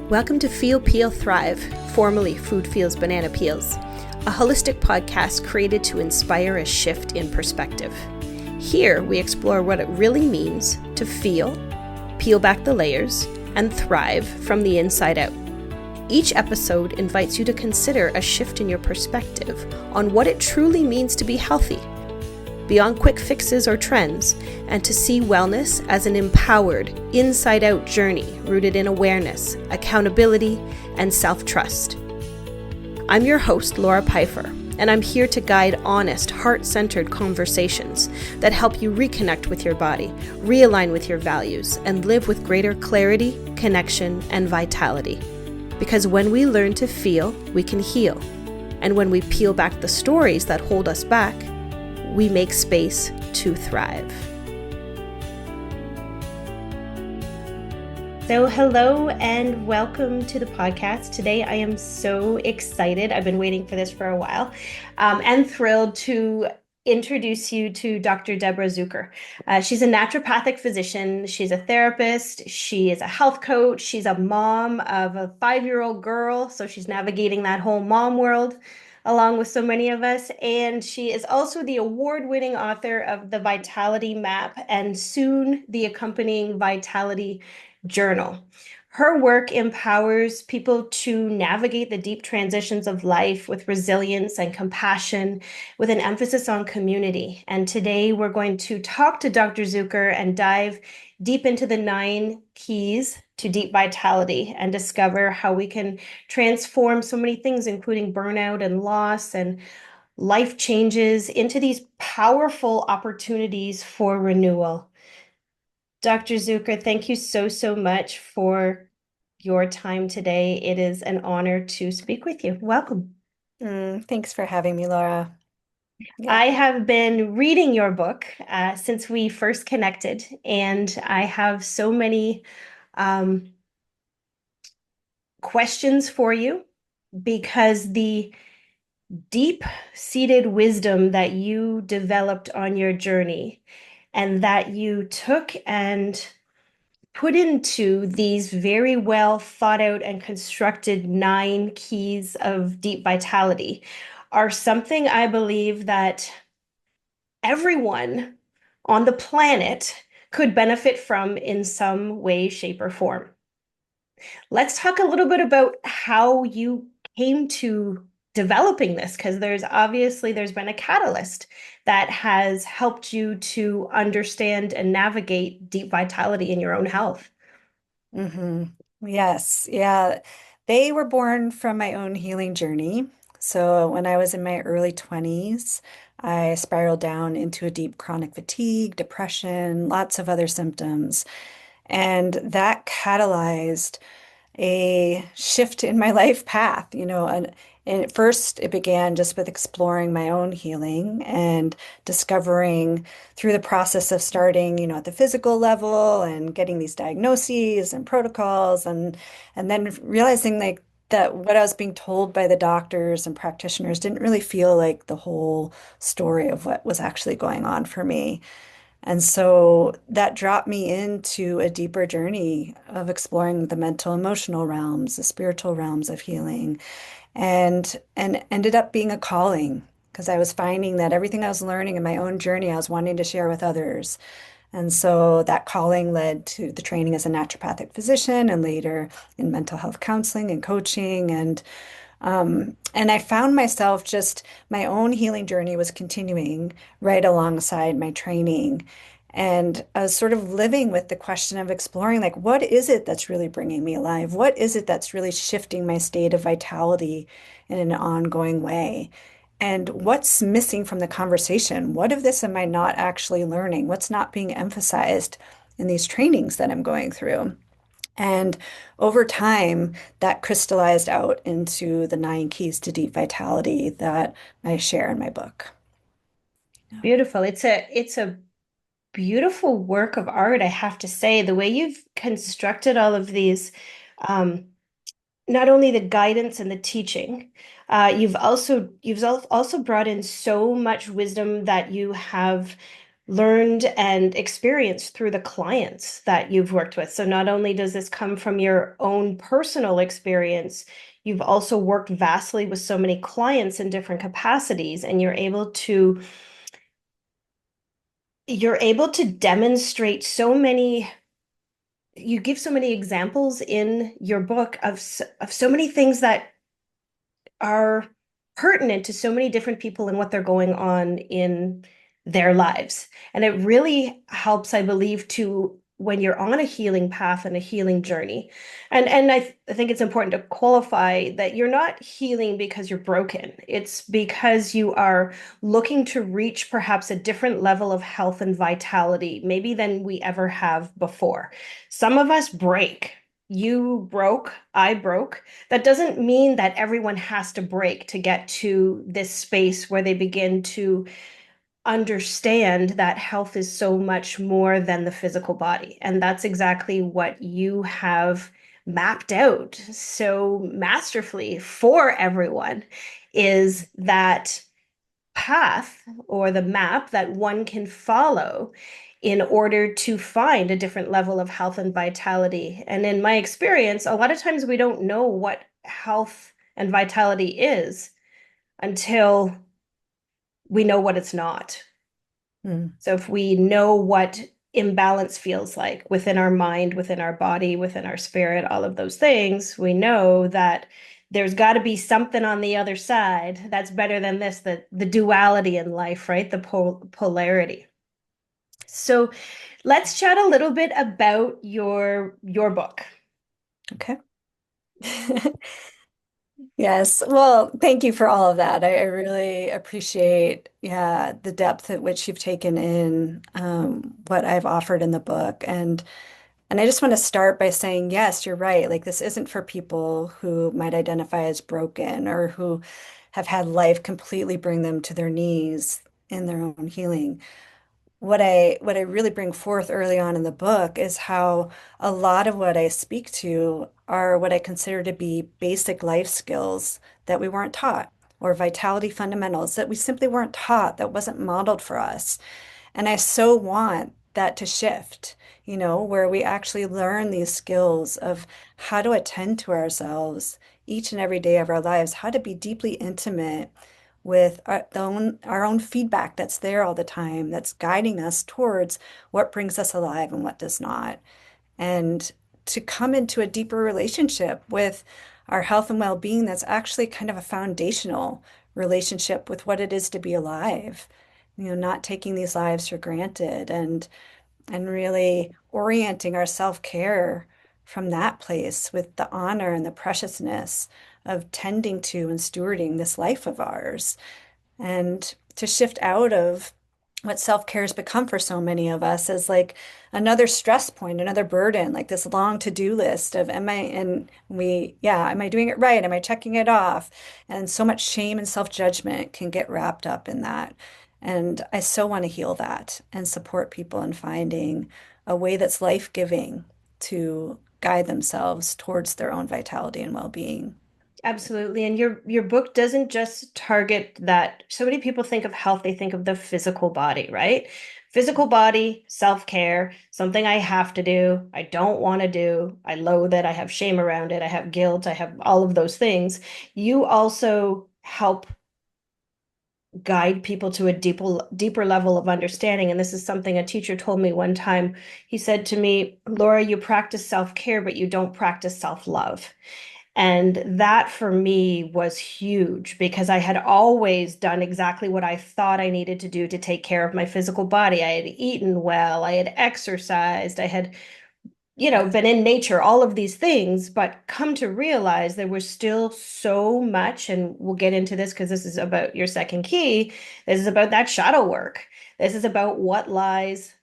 Welcome to Feel, Peel, Thrive, formerly Food Feels Banana Peels, a holistic podcast created to inspire a shift in perspective. Here, we explore what it really means to feel, peel back the layers, and thrive from the inside out. Each episode invites you to consider a shift in your perspective on what it truly means to be healthy, beyond quick fixes or trends, and to see wellness as an empowered, inside-out journey rooted in awareness, accountability, and self-trust. I'm your host, Laura Pfeiffer, and I'm here to guide honest, heart-centered conversations that help you reconnect with your body, realign with your values, and live with greater clarity, connection, and vitality. Because when we learn to feel, we can heal. And when we peel back the stories that hold us back, we make space to thrive. So hello and welcome to the podcast. Today I am so excited. I've been waiting for this for a while and thrilled to introduce you to Dr. Deborah Zucker. She's a naturopathic physician. She's a therapist. She is a health coach. She's a mom of a 5-year-old girl. So she's navigating that whole mom world along with so many of us. And she is also the award-winning author of the Vitality Map and soon the accompanying Vitality Journal. Her work empowers people to navigate the deep transitions of life with resilience and compassion, with an emphasis on community. And today we're going to talk to Dr. Zucker and dive deep into the 9 keys to deep vitality and discover how we can transform so many things, including burnout and loss and life changes, into these powerful opportunities for renewal. Dr. Zucker, thank you so much for your time today. It is an honor to speak with you. Welcome. Thanks for having me, Laura. Yeah. I have been reading your book since we first connected, and I have so many questions for you because the deep-seated wisdom that you developed on your journey and that you took and put into these very well thought out and constructed 9 keys of deep vitality are something I believe that everyone on the planet could benefit from in some way, shape, or form. Let's talk a little bit about how you came to developing this, because there's been a catalyst that has helped you to understand and navigate deep vitality in your own health. Yes. Yeah. They were born from my own healing journey. So when I was in my early 20s, I spiraled down into a deep chronic fatigue, depression, lots of other symptoms. And that catalyzed a shift in my life path, and at first it began just with exploring my own healing and discovering through the process of starting, at the physical level and getting these diagnoses and protocols and then realizing like that what I was being told by the doctors and practitioners didn't really feel like the whole story of what was actually going on for me. And so that dropped me into a deeper journey of exploring the mental, emotional realms, the spiritual realms of healing, and ended up being a calling because I was finding that everything I was learning in my own journey, I was wanting to share with others. And so that calling led to the training as a naturopathic physician and later in mental health counseling and coaching. And I found myself just my own healing journey was continuing right alongside my training. And I was sort of living with the question of exploring, like, what is it that's really bringing me alive? What is it that's really shifting my state of vitality in an ongoing way? And what's missing from the conversation? What of this am I not actually learning? What's not being emphasized in these trainings that I'm going through? And over time, that crystallized out into the 9 keys to deep vitality that I share in my book. Beautiful. It's a beautiful work of art, I have to say. The way you've constructed all of these, not only the guidance and the teaching, you've also brought in so much wisdom that you have learned and experienced through the clients that you've worked with. So not only does this come from your own personal experience, you've also worked vastly with so many clients in different capacities, and you're able to demonstrate so many, you give so many examples in your book of so many things that are pertinent to so many different people and what they're going on in their lives. And it really helps, I believe, to when you're on a healing path and a healing journey. And I think it's important to qualify that you're not healing because you're broken. It's because you are looking to reach perhaps a different level of health and vitality, maybe than we ever have before. Some of us break. You broke, I broke. That doesn't mean that everyone has to break to get to this space where they begin to understand that health is so much more than the physical body. And that's exactly what you have mapped out so masterfully for everyone, is that path or the map that one can follow in order to find a different level of health and vitality. And in my experience, a lot of times we don't know what health and vitality is until we know what it's not. Mm. So if we know what imbalance feels like within our mind, within our body, within our spirit, all of those things, we know that there's got to be something on the other side that's better than this, the duality in life, right? The polarity. So let's chat a little bit about your book. Okay. Yes. Well, thank you for all of that. I really appreciate, yeah, the depth at which you've taken in what I've offered in the book. And I just want to start by saying, yes, you're right. Like this isn't for people who might identify as broken or who have had life completely bring them to their knees in their own healing. What I really bring forth early on in the book is how a lot of what I speak to are what I consider to be basic life skills that we weren't taught, or vitality fundamentals that we simply weren't taught, that wasn't modeled for us. And I so want that to shift, where we actually learn these skills of how to attend to ourselves each and every day of our lives, how to be deeply intimate with our own feedback that's there all the time, that's guiding us towards what brings us alive and what does not. And to come into a deeper relationship with our health and well-being that's actually kind of a foundational relationship with what it is to be alive. Not taking these lives for granted and really orienting our self-care from that place with the honor and the preciousness of tending to and stewarding this life of ours, and to shift out of what self-care has become for so many of us as like another stress point, another burden, like this long to-do list of am I doing it right? Am I checking it off? And so much shame and self-judgment can get wrapped up in that. And I so want to heal that and support people in finding a way that's life-giving to guide themselves towards their own vitality and well-being. Absolutely. And your book doesn't just target that. So many people think of health, they think of the physical body, right? Physical body, self-care, something I have to do, I don't want to do, I loathe it, I have shame around it, I have guilt, I have all of those things. You also help guide people to a deeper level of understanding. And this is something a teacher told me one time. He said to me, Laura, you practice self-care, but you don't practice self-love. And that for me was huge because I had always done exactly what I thought I needed to do to take care of my physical body. I had eaten well, I had exercised, I had, been in nature, all of these things, but come to realize there was still so much, and we'll get into this because this is about your second key. This is about that shadow work. This is about what lies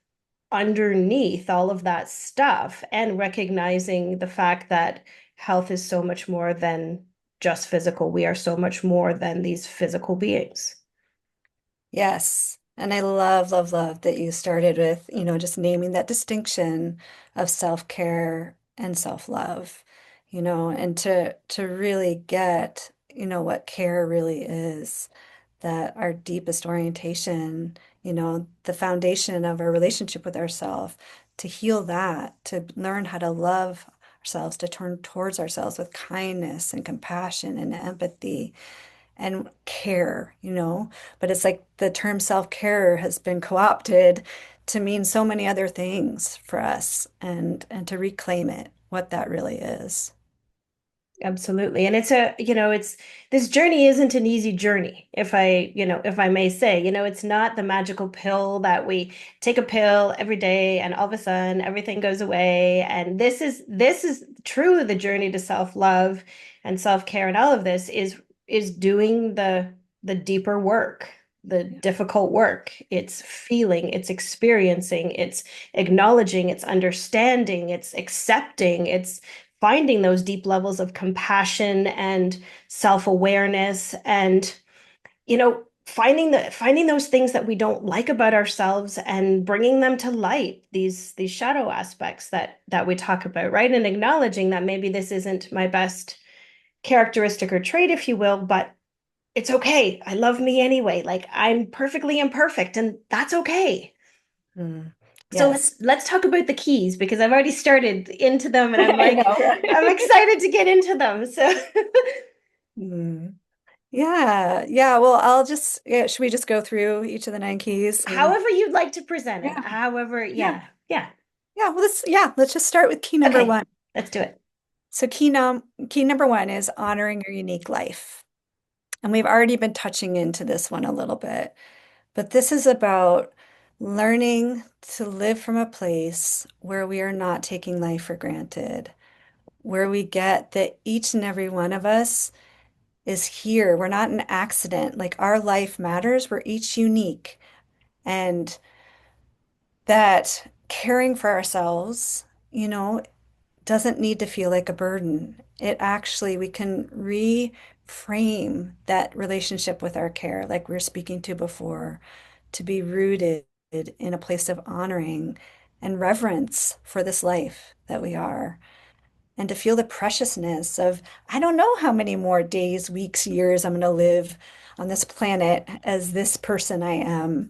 underneath all of that stuff and recognizing the fact that health is so much more than just physical. We are so much more than these physical beings. Yes. And I love, love, love that you started with, just naming that distinction of self-care and self-love, and to really get, what care really is, that our deepest orientation, the foundation of our relationship with ourselves, to heal that, to learn how to love ourselves, to turn towards ourselves with kindness and compassion and empathy and care. But it's like the term self-care has been co-opted to mean so many other things for us and to reclaim it, what that really is. Absolutely. And it's this journey isn't an easy journey, if I may say. It's not the magical pill that we take a pill every day and all of a sudden everything goes away. And this is true the journey to self-love and self-care and all of this is doing the deeper work, the Yeah. difficult work. It's feeling, it's experiencing, it's acknowledging, it's understanding, it's accepting, it's finding those deep levels of compassion and self-awareness and finding those things that we don't like about ourselves and bringing them to light, these shadow aspects that we talk about, right? And acknowledging that maybe this isn't my best characteristic or trait, if you will, but it's okay. I love me anyway. Like I'm perfectly imperfect and that's okay. Mm. So Yes. let's talk about the keys because I've already started into them and I'm I like, know, I'm right? excited to get into them. So Mm. Yeah. Yeah. Well, yeah, should we just go through each of the nine keys and however you'd like to present it. yeah, However, yeah. yeah, yeah. Yeah. Well, let's just start with key number Okay, one. let's do it. So key number one is honoring your unique life. And we've already been touching into this one a little bit, but this is about learning to live from a place where we are not taking life for granted, where we get that each and every one of us is here. We're not an accident. Like our life matters. We're each unique. And that caring for ourselves, doesn't need to feel like a burden. We can reframe that relationship with our care, like we were speaking to before, to be rooted in a place of honoring and reverence for this life that we are, and to feel the preciousness of, I don't know how many more days, weeks, years I'm going to live on this planet as this person I am.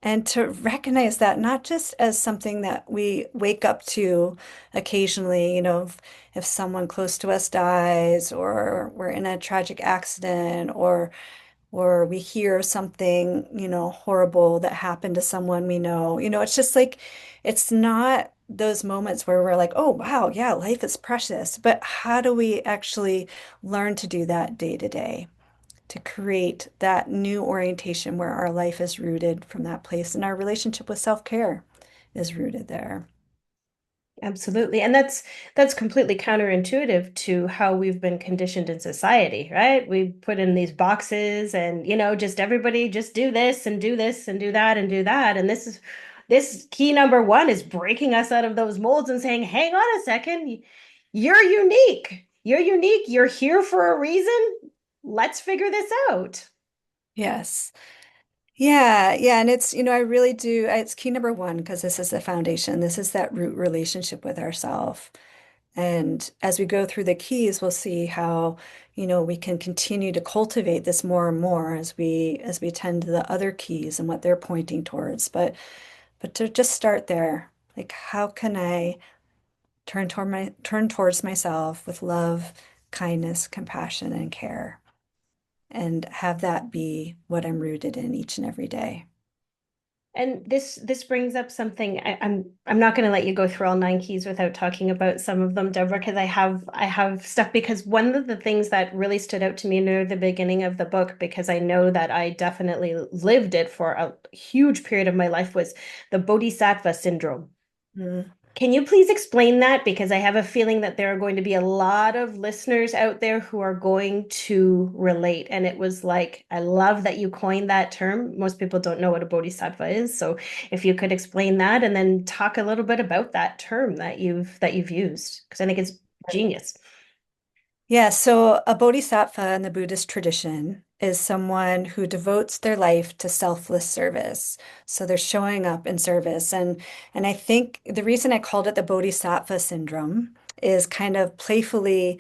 And to recognize that not just as something that we wake up to occasionally, if someone close to us dies or we're in a tragic accident or we hear something, horrible that happened to someone we know. It's just like it's not those moments where we're like, oh wow, yeah, life is precious. But how do we actually learn to do that day to day? To create that new orientation where our life is rooted from that place and our relationship with self-care is rooted there. Absolutely. And that's completely counterintuitive to how we've been conditioned in society, right? We put in these boxes and, just everybody just do this and do this and do that and do that. And this key number one is breaking us out of those molds and saying, hang on a second, you're unique. You're unique. You're here for a reason. Let's figure this out. Yes. Yeah, yeah, and I really do. It's key number one because this is the foundation. This is that root relationship with ourself. And as we go through the keys, we'll see how, we can continue to cultivate this more and more as we tend to the other keys and what they're pointing towards. But to just start there, like how can I turn towards myself with love, kindness, compassion, and care, and have that be what I'm rooted in each and every day. And this brings up something. I'm not going to let you go through all nine keys without talking about some of them, Deborah, because I have stuff. Because one of the things that really stood out to me near the beginning of the book, because I know that I definitely lived it for a huge period of my life, was the Bodhisattva syndrome. Mm. Can you please explain that? Because I have a feeling that there are going to be a lot of listeners out there who are going to relate. And it was like, I love that you coined that term. Most people don't know what a bodhisattva is. So if you could explain that and then talk a little bit about that term that you've used, because I think it's genius. Yeah, so a bodhisattva in the Buddhist tradition is someone who devotes their life to selfless service. So they're showing up in service. And I think the reason I called it the bodhisattva syndrome is kind of playfully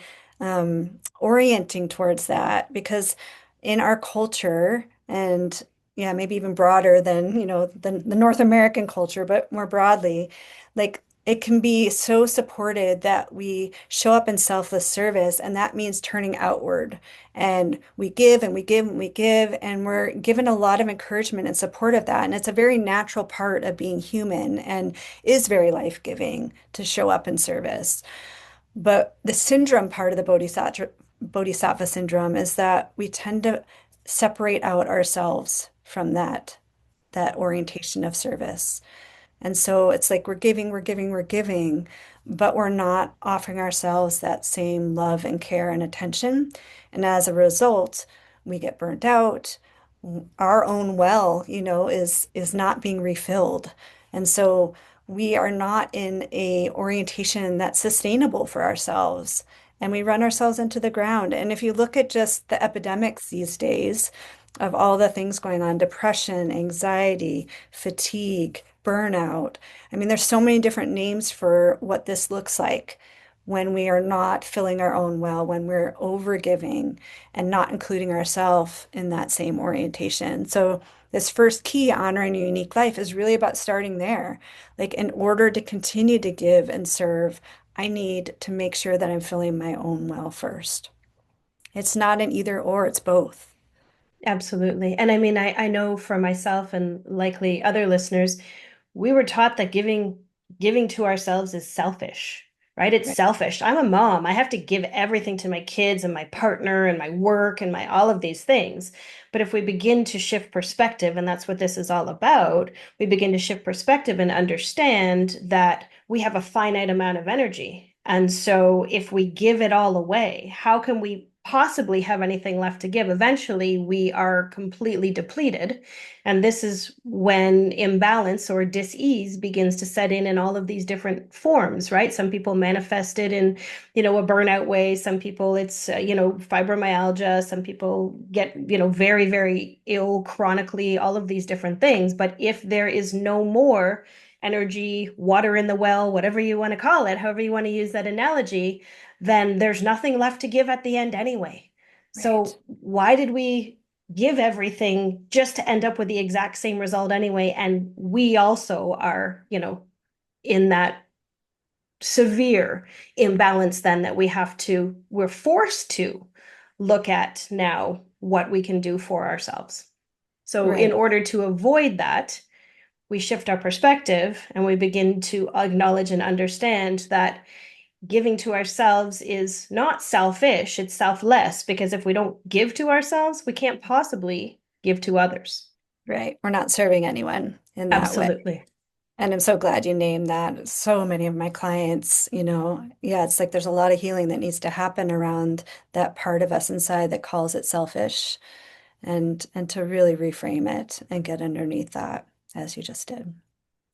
orienting towards that because in our culture and yeah, maybe even broader than, the North American culture, but more broadly, like it can be so supported that we show up in selfless service, and that means turning outward. And we give and we give and we give, and we're given a lot of encouragement and support of that. And it's a very natural part of being human and is very life-giving to show up in service. But the syndrome part of the bodhisattva syndrome is that we tend to separate out ourselves from that orientation of service. And so it's like we're giving, we're giving, we're giving, but we're not offering ourselves that same love and care and attention. And as a result, we get burnt out. Our own well, is not being refilled. And so we are not in a orientation that's sustainable for ourselves. And we run ourselves into the ground. And if you look at just the epidemics these days of all the things going on, depression, anxiety, fatigue, burnout. I mean, there's so many different names for what this looks like when we are not filling our own well, when we're overgiving and not including ourselves in that same orientation. So this first key, honoring your unique life, is really about starting there. Like in order to continue to give and serve, I need to make sure that I'm filling my own well first. It's not an either or, it's both. Absolutely. And I mean, I know for myself and likely other listeners, we were taught that giving to ourselves is selfish, right? It's Right. selfish. I'm a mom. I have to give everything to my kids and my partner and my work and my all of these things. But if we begin to shift perspective, and that's what this is all about, we begin to shift perspective and understand that we have a finite amount of energy. And so if we give it all away, how can we possibly have anything left to give? Eventually, we are completely depleted. And this is when imbalance or dis-ease begins to set in all of these different forms, right? Some people manifest it in, a burnout way. Some people it's, fibromyalgia. Some people get, very, very ill chronically, all of these different things. But if there is no more energy, water in the well, whatever you want to call it, however you want to use that analogy, then there's nothing left to give at the end anyway. Right. So why did we give everything just to end up with the exact same result anyway? And we also are, in that severe imbalance then that we're forced to look at now what we can do for ourselves. So in Right. order to avoid that, we shift our perspective and we begin to acknowledge and understand that giving to ourselves is not selfish, it's selfless, because if we don't give to ourselves, we can't possibly give to others. Right. We're not serving anyone in that way. Absolutely. And I'm so glad you named that. So many of my clients, yeah, it's like there's a lot of healing that needs to happen around that part of us inside that calls it selfish and to really reframe it and get underneath that as you just did.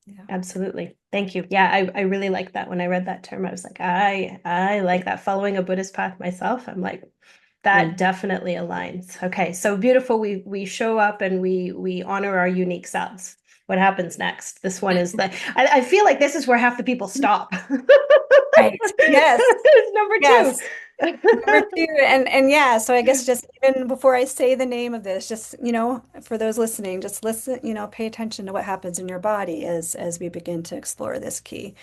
Yeah. Absolutely. Thank you. Yeah, I really like that. When I read that term, I was like, I like that. Following a Buddhist path myself, I'm like, that Mm. definitely aligns. Okay, so beautiful. We show up and we honor our unique selves. What happens next? This one is I feel like this is where half the people stop. Right. Yes. It's number two. Yes. Number two, and yeah, so I guess just even before I say the name of this, just, for those listening, just listen, pay attention to what happens in your body as we begin to explore this key,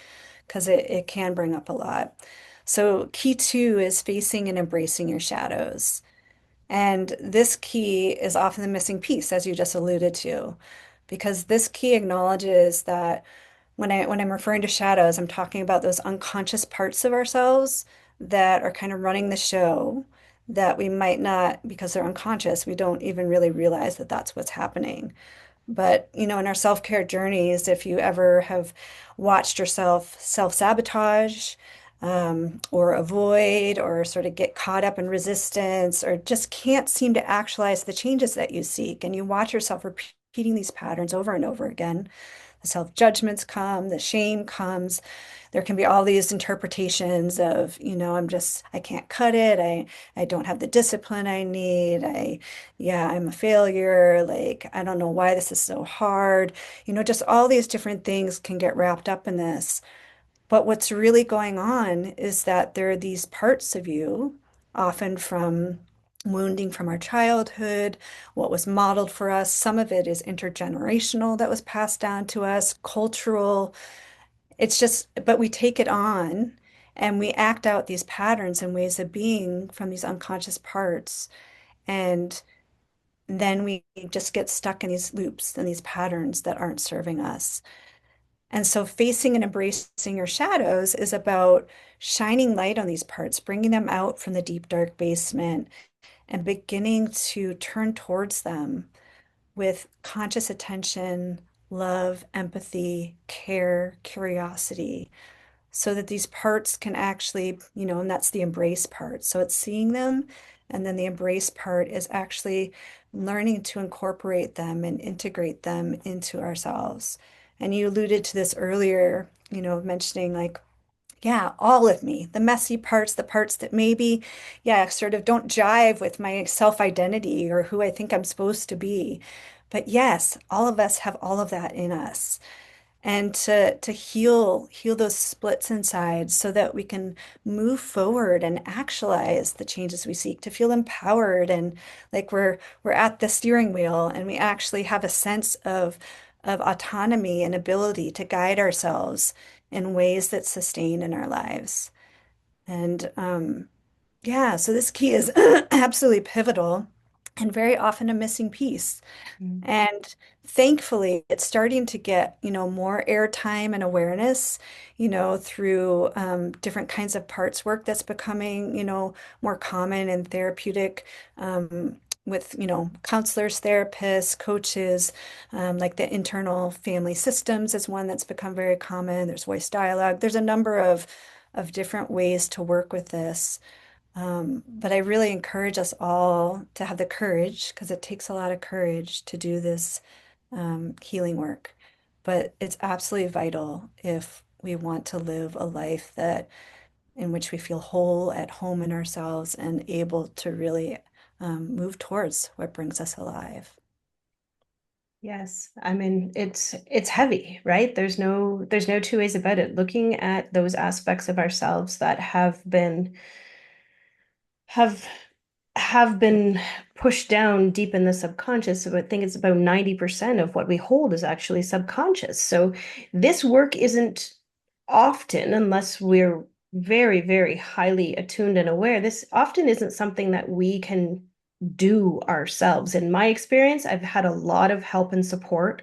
because it can bring up a lot. So key two is facing and embracing your shadows. And this key is often the missing piece, as you just alluded to, because this key acknowledges that when I'm referring to shadows, I'm talking about those unconscious parts of ourselves that are kind of running the show that we might not, because they're unconscious, we don't even really realize that that's what's happening. But, in our self-care journeys, if you ever have watched yourself self-sabotage, or avoid, or sort of get caught up in resistance, or just can't seem to actualize the changes that you seek, and you watch yourself repeating these patterns over and over again, the self-judgments come, the shame comes. There can be all these interpretations of, I can't cut it. I don't have the discipline I need. Yeah, I'm a failure. Like, I don't know why this is so hard. Just all these different things can get wrapped up in this. But what's really going on is that there are these parts of you, often from wounding from our childhood, what was modeled for us. Some of it is intergenerational that was passed down to us, cultural. It's just, but we take it on and we act out these patterns and ways of being from these unconscious parts. And then we just get stuck in these loops and these patterns that aren't serving us. And so facing and embracing your shadows is about shining light on these parts, bringing them out from the deep, dark basement and beginning to turn towards them with conscious attention, love, empathy, care, curiosity, so that these parts can actually, and that's the embrace part. So it's seeing them, and then the embrace part is actually learning to incorporate them and integrate them into ourselves. And you alluded to this earlier, mentioning like, yeah, all of me, the messy parts, the parts that maybe, yeah, sort of don't jive with my self-identity or who I think I'm supposed to be. But yes, all of us have all of that in us. And to heal those splits inside so that we can move forward and actualize the changes we seek, to feel empowered and like we're at the steering wheel and we actually have a sense of autonomy and ability to guide ourselves in ways that sustain in our lives. And yeah, so this key is absolutely pivotal and very often a missing piece. Mm. And thankfully, it's starting to get, more airtime and awareness, through different kinds of parts work that's becoming, more common and therapeutic, with, counselors, therapists, coaches, like the internal family systems is one that's become very common. There's voice dialogue. There's a number of different ways to work with this. But I really encourage us all to have the courage, because it takes a lot of courage to do this healing work. But it's absolutely vital if we want to live a life that in which we feel whole, at home in ourselves, and able to really move towards what brings us alive. Yes. I mean, it's heavy, right? There's no two ways about it. Looking at those aspects of ourselves that have have been pushed down deep in the subconscious. So I think it's about 90% of what we hold is actually subconscious. So this work isn't often, unless we're very, very highly attuned and aware, this often isn't something that we can do ourselves. In my experience, I've had a lot of help and support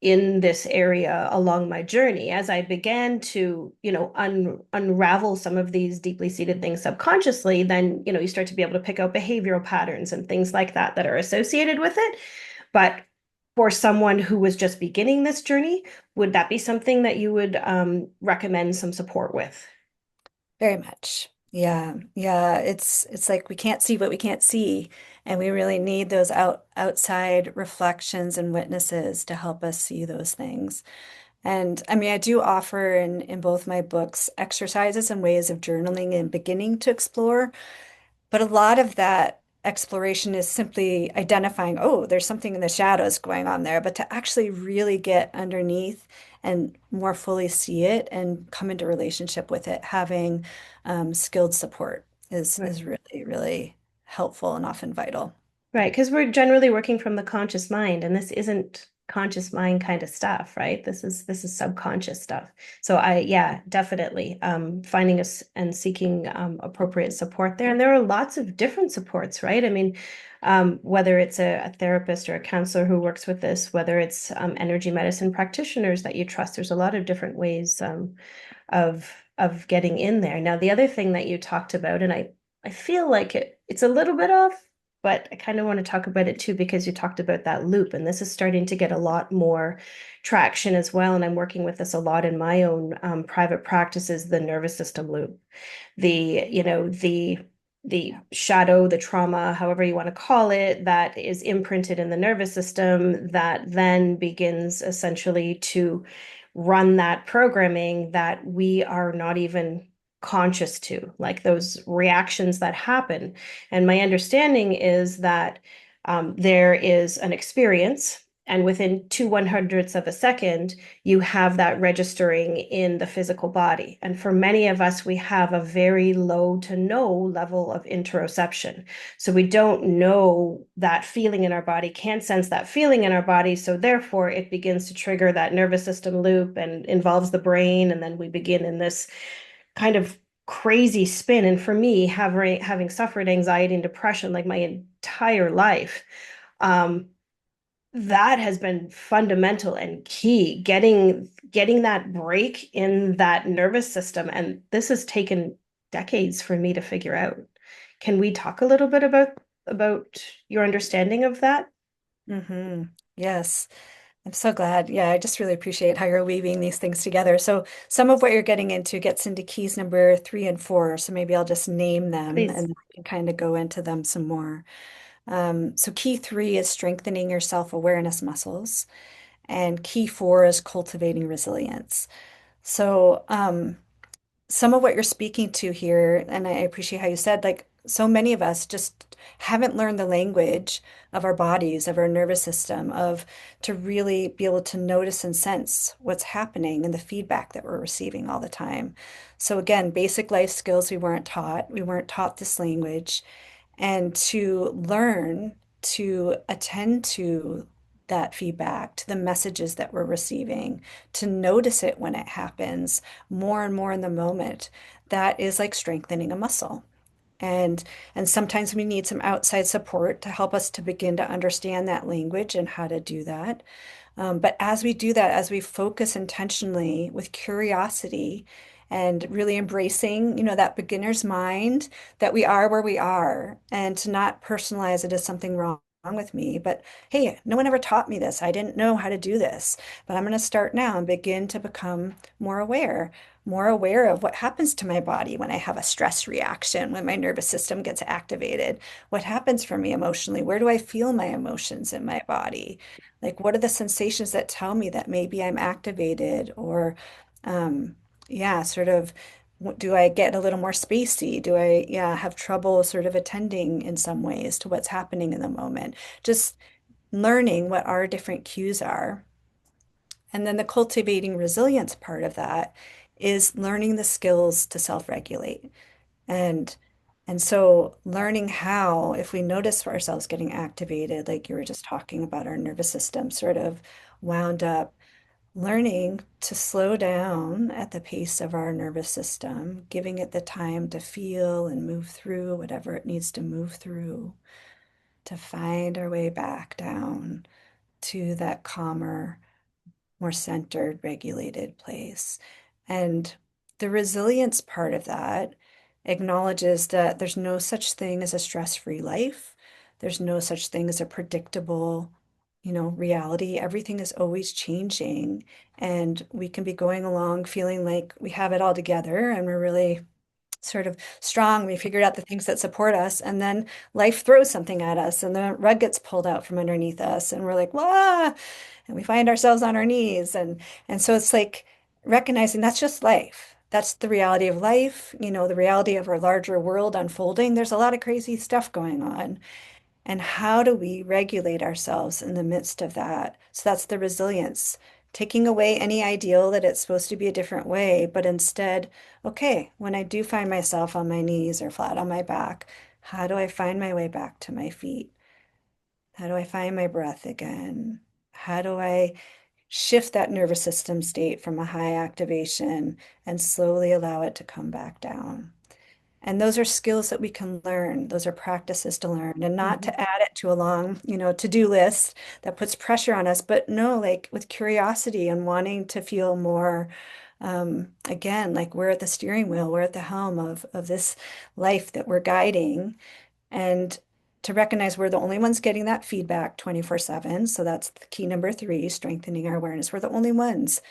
in this area along my journey as I began to, unravel some of these deeply seated things subconsciously. Then, you start to be able to pick out behavioral patterns and things like that that are associated with it. But for someone who was just beginning this journey, would that be something that you would recommend some support with? Very much. Yeah. Yeah. It's like we can't see what we can't see. And we really need those outside reflections and witnesses to help us see those things. And I mean, I do offer in both my books exercises and ways of journaling and beginning to explore. But a lot of that exploration is simply identifying, oh, there's something in the shadows going on there. But to actually really get underneath and more fully see it and come into relationship with it, having skilled support is really, really helpful and often vital. Right, because we're generally working from the conscious mind, and this isn't conscious mind kind of stuff, right? This is subconscious stuff. So yeah, definitely finding us and seeking appropriate support there. And there are lots of different supports, right? I mean, whether it's a therapist or a counselor who works with this, whether it's energy medicine practitioners that you trust, there's a lot of different ways of getting in there. Now, the other thing that you talked about, and I feel like it's a little bit off, but I kind of want to talk about it too because you talked about that loop, and this is starting to get a lot more traction as well. And I'm working with this a lot in my own private practices, the nervous system loop, the shadow, the trauma, however you want to call it, that is imprinted in the nervous system that then begins essentially to run that programming that we are not even conscious to, like those reactions that happen. And my understanding is that there is an experience And within 2/100ths of a second, you have that registering in the physical body. And for many of us, we have a very low to no level of interoception. So we don't know that feeling in our body, can't sense that feeling in our body. So therefore, it begins to trigger that nervous system loop and involves the brain. And then we begin in this kind of crazy spin. And for me, having suffered anxiety and depression like my entire life, um, that has been fundamental and key, getting that break in that nervous system. And this has taken decades for me to figure out. Can we talk a little bit about your understanding of that? Hmm. Yes. I'm so glad. Yeah, I just really appreciate how you're weaving these things together. So some of what you're getting into gets into keys number 3 and 4. So maybe I'll just name them and Please. then we can kind of go into them some more. So key 3 is strengthening your self-awareness muscles, and key 4 is cultivating resilience. So some of what you're speaking to here, and I appreciate how you said, like, so many of us just haven't learned the language of our bodies, of our nervous system, of to really be able to notice and sense what's happening and the feedback that we're receiving all the time. So again, basic life skills we weren't taught. We weren't taught this language. And to learn to attend to that feedback, to the messages that we're receiving, to notice it when it happens more and more in the moment, that is like strengthening a muscle. And and sometimes we need some outside support to help us to begin to understand that language and how to do that. But as we do that, as we focus intentionally with curiosity and really embracing, that beginner's mind, that we are where we are, and to not personalize it as something wrong with me, but hey, no one ever taught me this. I didn't know how to do this, but I'm going to start now and begin to become more aware of what happens to my body when I have a stress reaction, when my nervous system gets activated. What happens for me emotionally? Where do I feel my emotions in my body? Like, what are the sensations that tell me that maybe I'm activated or, um, yeah, sort of, do I get a little more spacey? Do I, yeah, have trouble sort of attending in some ways to what's happening in the moment? Just learning what our different cues are. And then the cultivating resilience part of that is learning the skills to self-regulate. And and so learning how, if we notice ourselves getting activated, like you were just talking about our nervous system sort of wound up, learning to slow down at the pace of our nervous system, giving it the time to feel and move through whatever it needs to move through, to find our way back down to that calmer, more centered, regulated place. And the resilience part of that acknowledges that there's no such thing as a stress-free life. There's no such thing as a predictable, reality. Everything is always changing. And we can be going along feeling like we have it all together and we're really sort of strong. We figured out the things that support us, and then life throws something at us, and the rug gets pulled out from underneath us, and we're like, "Wah!" And we find ourselves on our knees, and so it's like recognizing that's just life. That's the reality of life, the reality of our larger world unfolding. There's a lot of crazy stuff going on. And how do we regulate ourselves in the midst of that? So that's the resilience, taking away any ideal that it's supposed to be a different way, but instead, okay, when I do find myself on my knees or flat on my back, how do I find my way back to my feet? How do I find my breath again? How do I shift that nervous system state from a high activation and slowly allow it to come back down? And those are skills that we can learn. Those are practices to learn and not Mhm. to add it to a long, to-do list that puts pressure on us, but no, like with curiosity and wanting to feel more, again, like we're at the steering wheel, we're at the helm of this life that we're guiding, and to recognize we're the only ones getting that feedback 24/7. So that's the key number 3, strengthening our awareness. We're the only ones.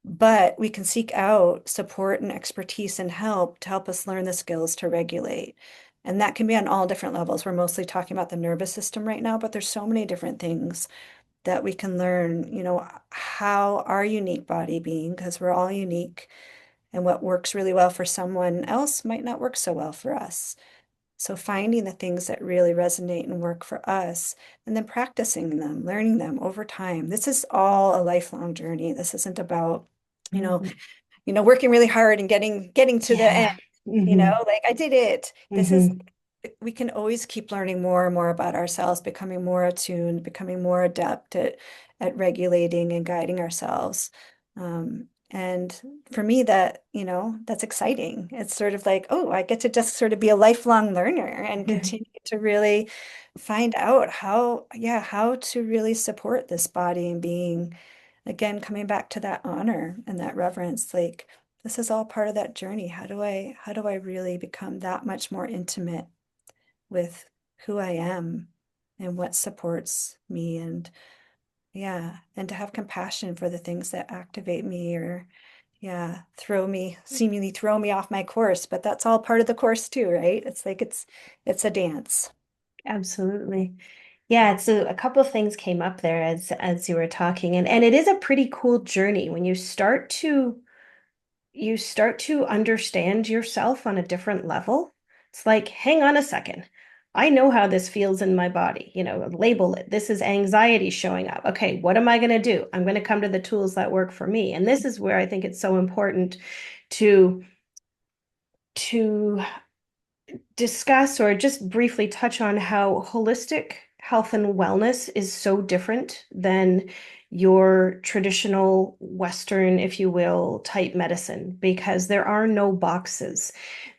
But we can seek out support and expertise and help to help us learn the skills to regulate. And that can be on all different levels. We're mostly talking about the nervous system right now, but there's so many different things that we can learn, how our unique body being, because we're all unique, and what works really well for someone else might not work so well for us. So finding the things that really resonate and work for us, and then practicing them, learning them over time. This is all a lifelong journey. This isn't about, you know, Mhm. working really hard and getting to the end, Yeah. Hmm. like I did it. This is Hmm. we can always keep learning more and more about ourselves, becoming more attuned, becoming more adept at regulating and guiding ourselves. And for me, that's exciting. It's sort of like, oh, I get to just sort of be a lifelong learner and continue to really find out how to really support this body and being, again, coming back to that honor and that reverence, like this is all part of that journey. How do I really become that much more intimate with who I am and what supports me, and yeah, and to have compassion for the things that activate me or yeah, seemingly throw me off my course, but that's all part of the course too, right? It's like it's a dance. Absolutely. Yeah, so a couple of things came up there as you were talking, and it is a pretty cool journey when you start to understand yourself on a different level. It's like, hang on a second. I know how this feels in my body. Label it. This is anxiety showing up. Okay, what am I going to do? I'm going to come to the tools that work for me. And this is where I think it's so important to to discuss or just briefly touch on how holistic health and wellness is so different than your traditional Western, if you will, type medicine, because there are no boxes.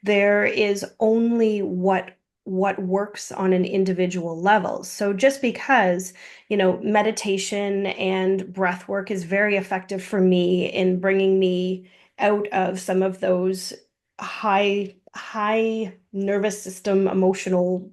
There is only what works on an individual level. So just because, meditation and breath work is very effective for me in bringing me out of some of those high nervous system emotional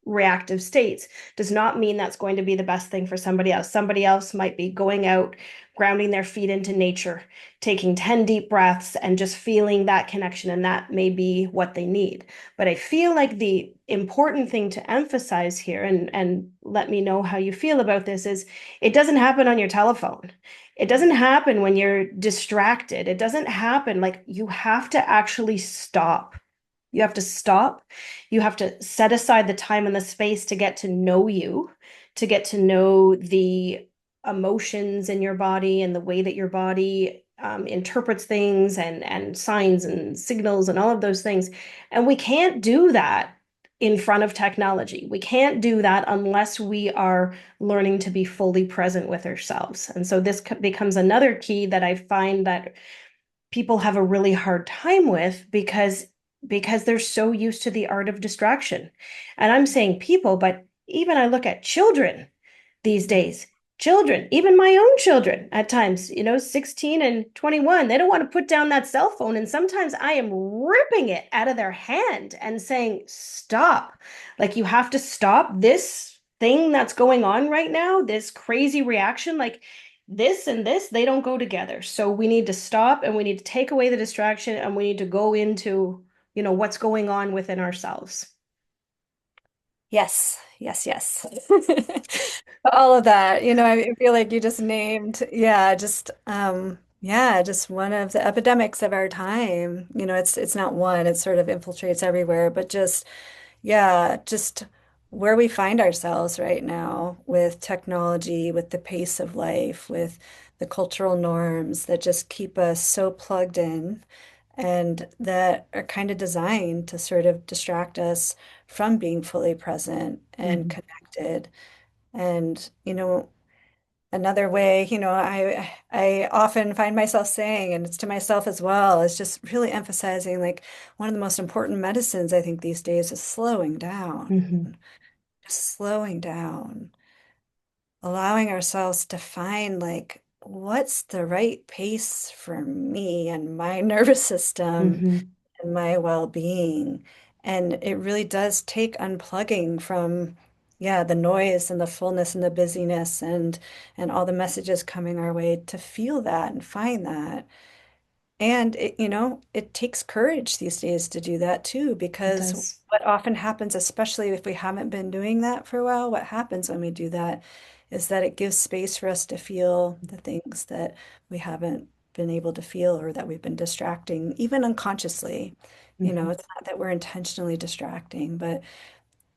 reactive states does not mean that's going to be the best thing for somebody else. Somebody else might be going out, grounding their feet into nature, taking 10 deep breaths and just feeling that connection, and that may be what they need. But I feel like the important thing to emphasize here, and let me know how you feel about this, is it doesn't happen on your telephone. It doesn't happen when you're distracted. It doesn't happen. Like, you have to actually stop. You have to stop. You have to set aside the time and the space to get to know you, to get to know the emotions in your body and the way that your body interprets things and signs and signals and all of those things. And we can't do that in front of technology. We can't do that unless we are learning to be fully present with ourselves. And so this becomes another key that I find that people have a really hard time with, because they're so used to the art of distraction. And I'm saying people, but even I look at children these days. Children, even my own children at times, 16 and 21, they don't want to put down that cell phone. And sometimes I am ripping it out of their hand and saying, stop. Like, you have to stop this thing that's going on right now, this crazy reaction. Like, this and this, they don't go together. So we need to stop and we need to take away the distraction and we need to go into, what's going on within ourselves. Yes, yes, yes. All of that, I feel like you just named, just one of the epidemics of our time. It's not one, it sort of infiltrates everywhere, but just where we find ourselves right now with technology, with the pace of life, with the cultural norms that just keep us so plugged in and that are kind of designed to sort of distract us from being fully present and Mhm. connected. And, another way, I often find myself saying, and it's to myself as well, is just really emphasizing like one of the most important medicines I think these days is slowing down, Mhm. just slowing down, allowing ourselves to find like what's the right pace for me and my nervous system Mhm. and my well-being. And it really does take unplugging from, yeah, the noise and the fullness and the busyness and all the messages coming our way to feel that and find that. And it takes courage these days to do that too, It because does. what often happens, especially if we haven't been doing that for a while, what happens when we do that is that it gives space for us to feel the things that we haven't. been able to feel or that we've been distracting, even unconsciously. Mhm. It's not that we're intentionally distracting, but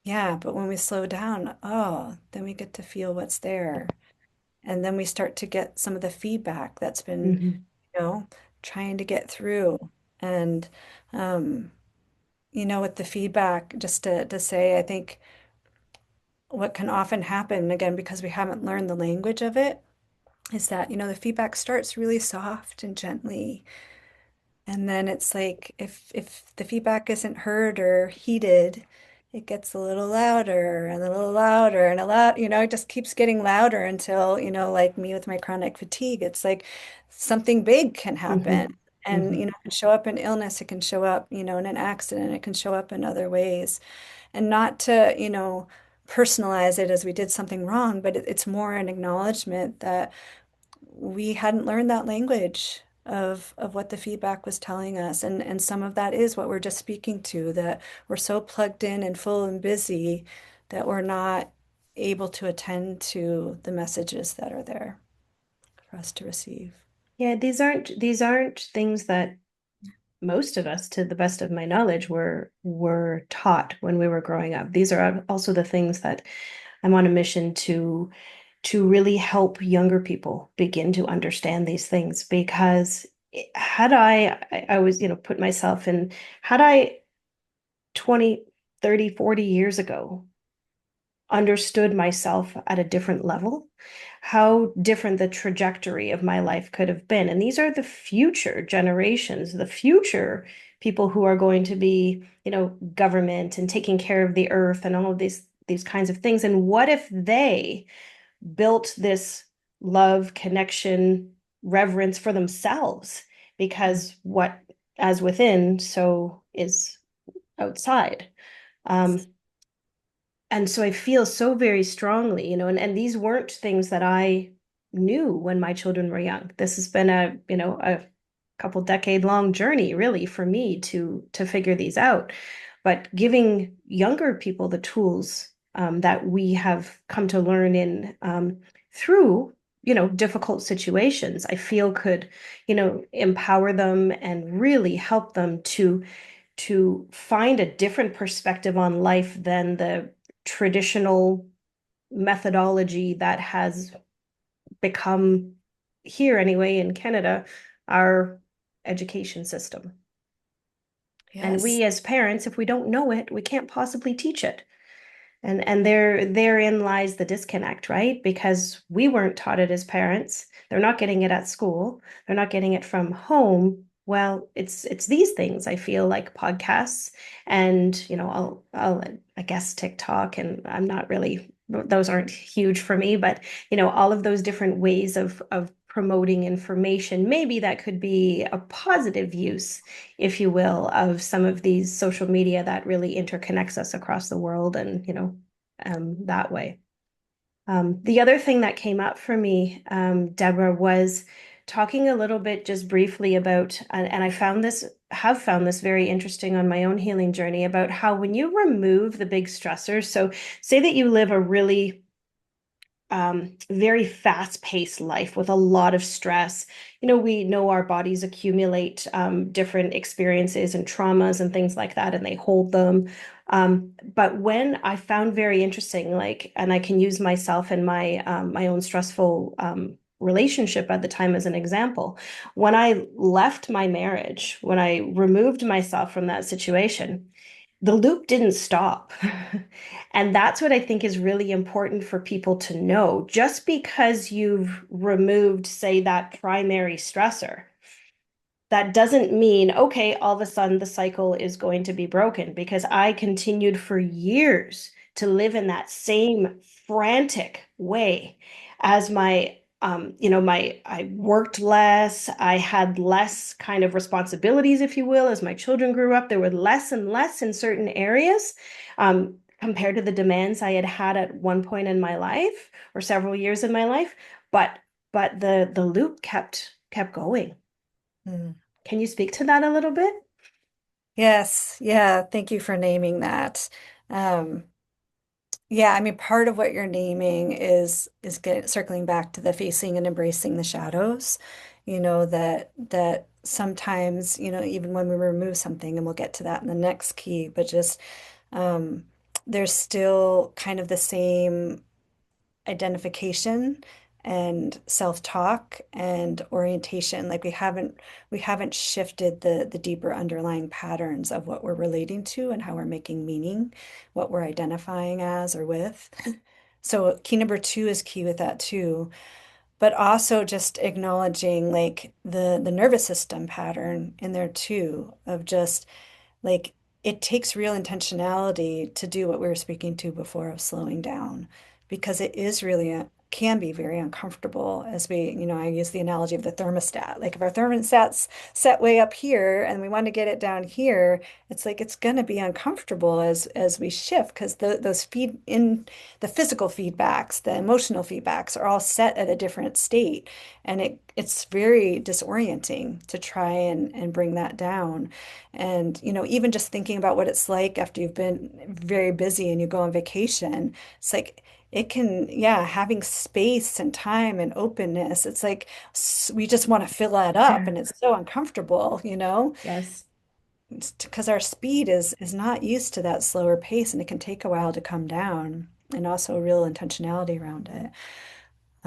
yeah, but when we slow down, oh, then we get to feel what's there. And then we start to get some of the feedback that's been, Mhm. you know, trying to get through. And, um, with the feedback, just to say, I think what can often happen, again, because we haven't learned the language of it, is that, the feedback starts really soft and gently. And then it's like if the feedback isn't heard or heeded, it gets a little louder and a little louder and a lot, it just keeps getting louder until, like me with my chronic fatigue, it's like something big can happen. Mhm. And, Mhm. it can show up in illness, it can show up, in an accident, it can show up in other ways. And not to, personalize it as we did something wrong, but it's more an acknowledgement that we hadn't learned that language of what the feedback was telling us. And some of that is what we're just speaking to, that we're so plugged in and full and busy that we're not able to attend to the messages that are there for us to receive. Yeah, these aren't things that most of us, to the best of my knowledge, were taught when we were growing up. These are also the things that I'm on a mission to really help younger people begin to understand these things because had I was, put myself in, had I 20, 30, 40 years ago understood myself at a different level, how different the trajectory of my life could have been. And these are the future generations, the future people who are going to be, government and taking care of the earth and all of these kinds of things. And what if they built this love, connection, reverence for themselves? Because what as within, so is outside. Um, and so I feel so very strongly, and these weren't things that I knew when my children were young. This has been a couple decade long journey really for me to figure these out. But giving younger people the tools that we have come to learn in through, difficult situations, I feel could, empower them and really help them to find a different perspective on life than the traditional methodology that has become, here anyway in Canada, our education system. And Yes. we as parents, if we don't know it, we can't possibly teach it. And therein lies the disconnect, right? Because we weren't taught it as parents. They're not getting it at school. They're not getting it from home. Well, it's these things I feel like podcasts and I'll I guess TikTok, and I'm not really, those aren't huge for me, but all of those different ways of promoting information, maybe that could be a positive use, if you will, of some of these social media that really interconnects us across the world and, that way. The other thing that came up for me, Deborah, was talking a little bit just briefly about, and I have found this very interesting on my own healing journey, about how when you remove the big stressors, so say that you live a really very fast-paced life with a lot of stress. We know our bodies accumulate different experiences and traumas and things like that, and they hold them. But when I found very interesting, like, and I can use myself and my own stressful relationship at the time as an example. When I left my marriage, when I removed myself from that situation, the loop didn't stop. And that's what I think is really important for people to know. Just because you've removed, say, that primary stressor, that doesn't mean, okay, all of a sudden the cycle is going to be broken, because I continued for years to live in that same frantic way as I worked less, I had less kind of responsibilities, if you will, as my children grew up. There were less and less in certain areas compared to the demands I had had at one point in my life or several years in my life. But the loop kept going. Mm. Can you speak to that a little bit? Yes. Yeah. Thank you for naming that. Um, Yeah, I mean, part of what you're naming is circling back to the facing and embracing the shadows. that sometimes, even when we remove something, and we'll get to that in the next key, but just um, there's still kind of the same identification and self-talk and orientation. Like we haven't shifted the deeper underlying patterns of what we're relating to and how we're making meaning, what we're identifying as or with. So key number two is key with that too, but also just acknowledging like the nervous system pattern in there too, of just like it takes real intentionality to do what we were speaking to before of slowing down, because it is really can be very uncomfortable as I use the analogy of the thermostat. Like if our thermostat's set way up here and we want to get it down here, it's like it's going to be uncomfortable as we shift, because those feed in the physical feedbacks, the emotional feedbacks are all set at a different state. And it's very disorienting to try and bring that down. And, even just thinking about what it's like after you've been very busy and you go on vacation, it's like it can, yeah, having space and time and openness. It's like we just want to fill that up and it's so uncomfortable. Yes. It's because our speed is not used to that slower pace, and it can take a while to come down, and also real intentionality around it.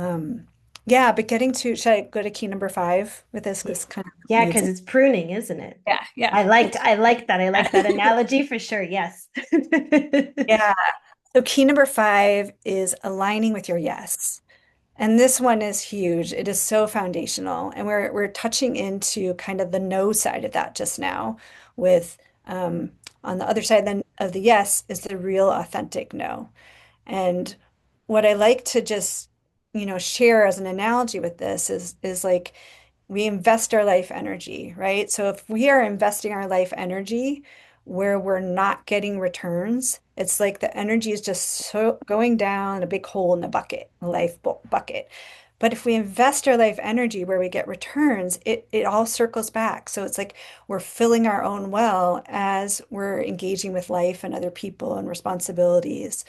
Um, yeah, but should I go to key number five with this? Y- This kind of Yeah, leads because in. it's pruning, isn't it? Yeah, yeah. I liked It's I like that. I like that yeah. analogy for sure. Yes. Yeah. So key number five is aligning with your yes. And this one is huge. It is so foundational. And we're touching into kind of the no side of that just now with on the other side then of the yes is the real authentic no. And what I like to just, share as an analogy with this is like we invest our life energy, right? So if we are investing our life energy where we're not getting returns, it's like the energy is just so going down a big hole in the bucket, a bucket. But if we invest our life energy where we get returns, it all circles back. So it's like we're filling our own well as we're engaging with life and other people and responsibilities.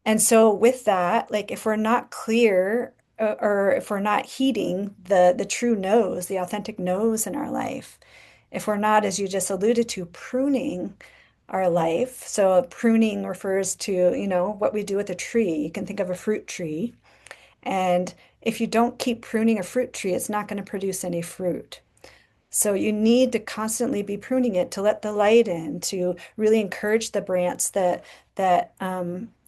And so with that, like if we're not clear or if we're not heeding the true no's, the authentic no's in our life, if we're not, as you just alluded to, pruning our life. So pruning refers to, what we do with a tree. You can think of a fruit tree. And if you don't keep pruning a fruit tree, it's not going to produce any fruit. So you need to constantly be pruning it to let the light in, to really encourage the branches that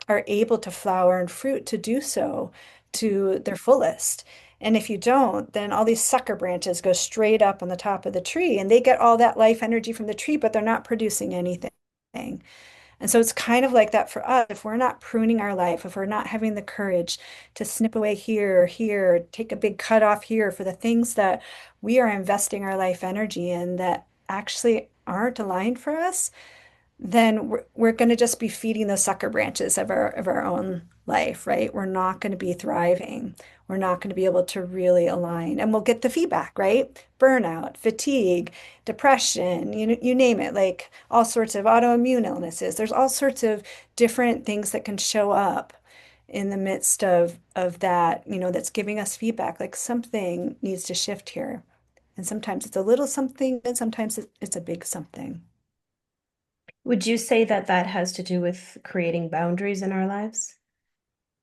are able to flower and fruit to do so to their fullest. And if you don't, then all these sucker branches go straight up on the top of the tree, and they get all that life energy from the tree, but they're not producing anything. And so it's kind of like that for us. If we're not pruning our life, if we're not having the courage to snip away here or here, take a big cut off here for the things that we are investing our life energy in that actually aren't aligned for us, then we're going to just be feeding those sucker branches of our own life, right? We're not going to be thriving. We're not going to be able to really align, and we'll get the feedback, right? Burnout, fatigue, depression, you name it, like all sorts of autoimmune illnesses. There's all sorts of different things that can show up in the midst of that, that's giving us feedback, like something needs to shift here. And sometimes it's a little something, and sometimes it's a big something. Would you say that that has to do with creating boundaries in our lives?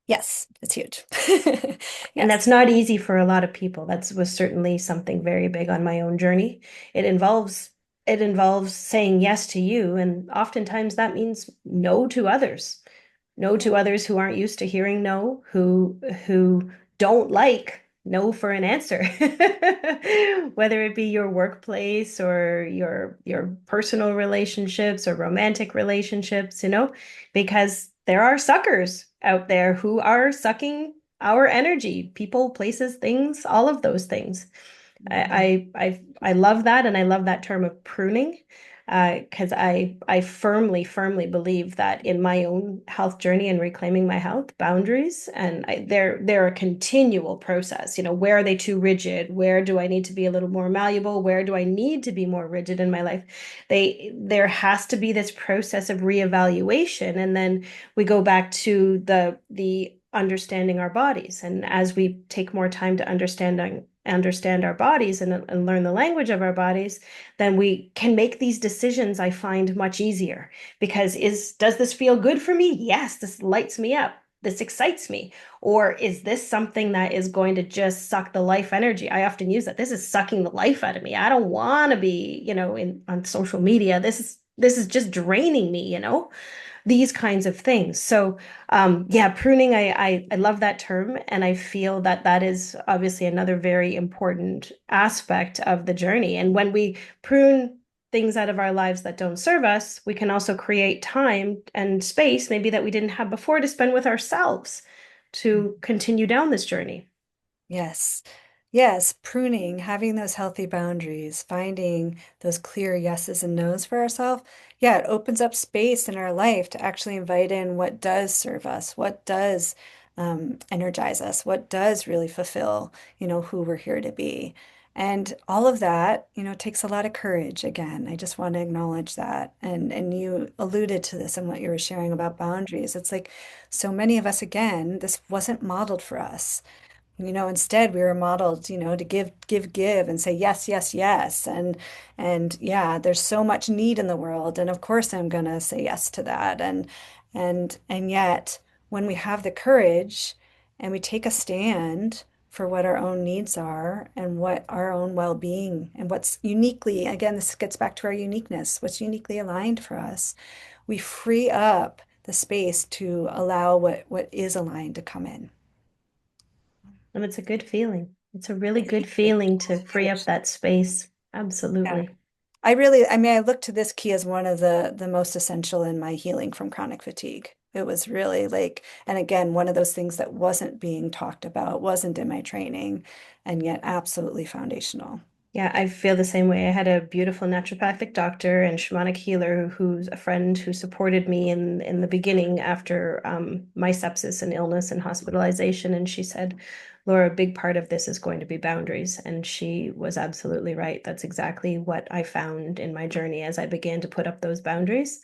Yes, it's huge. And that's Yes. not easy for a lot of people. That was certainly something very big on my own journey. It involves it involves saying yes to you, and oftentimes that means no to others. No Yeah. to others who aren't used to hearing no, who don't like no for an answer. Whether it be your workplace or your personal relationships or romantic relationships, because there are suckers out there who are sucking our energy, people, places, things, all of those things. Mhm. I love that, and I love that term of pruning, because I firmly believe that in my own health journey and reclaiming my health boundaries, and they're a continual process. Where are they too rigid? Where do I need to be a little more malleable? Where do I need to be more rigid in my life? There has to be this process of reevaluation, and then we go back to the understanding our bodies. And as we take more time to understand our bodies and learn the language of our bodies, then we can make these decisions, I find, much easier. Because does this feel good for me? Yes, this lights me up. This excites me. Or is this something that is going to just suck the life energy? I often use that. This is sucking the life out of me. I don't want to be, in on social media. This is just draining me, these kinds of things. So, yeah, pruning, I love that term, and I feel that that is obviously another very important aspect of the journey. And when we prune things out of our lives that don't serve us, we can also create time and space, maybe that we didn't have before, to spend with ourselves to continue down this journey. Yes. Yes, pruning, having those healthy boundaries, finding those clear yeses and nos for ourselves. Yeah, it opens up space in our life to actually invite in what does serve us, what does energize us, what does really fulfill, who we're here to be. And all of that, takes a lot of courage. Again, I just want to acknowledge that. And you alluded to this in what you were sharing about boundaries. It's like so many of us, again, this wasn't modeled for us. Instead we were modeled, to give, give, give and say yes, yes, yes. And yeah, there's so much need in the world. And of course I'm gonna say yes to that. And yet when we have the courage and we take a stand for what our own needs are and what our own well-being and what's uniquely, again, this gets back to our uniqueness, what's uniquely aligned for us, we free up the space to allow what is aligned to come in. And it's a good feeling. It's a really It good is. feeling to free up that space. Yeah. Absolutely. I look to this key as one of the most essential in my healing from chronic fatigue. It was really like, and again, one of those things that wasn't being talked about, wasn't in my training, and yet absolutely foundational. Yeah, I feel the same way. I had a beautiful naturopathic doctor and shamanic healer who's a friend who supported me in the beginning after my sepsis and illness and hospitalization. And she said, Laura, a big part of this is going to be boundaries. And she was absolutely right. That's exactly what I found in my journey as I began to put up those boundaries.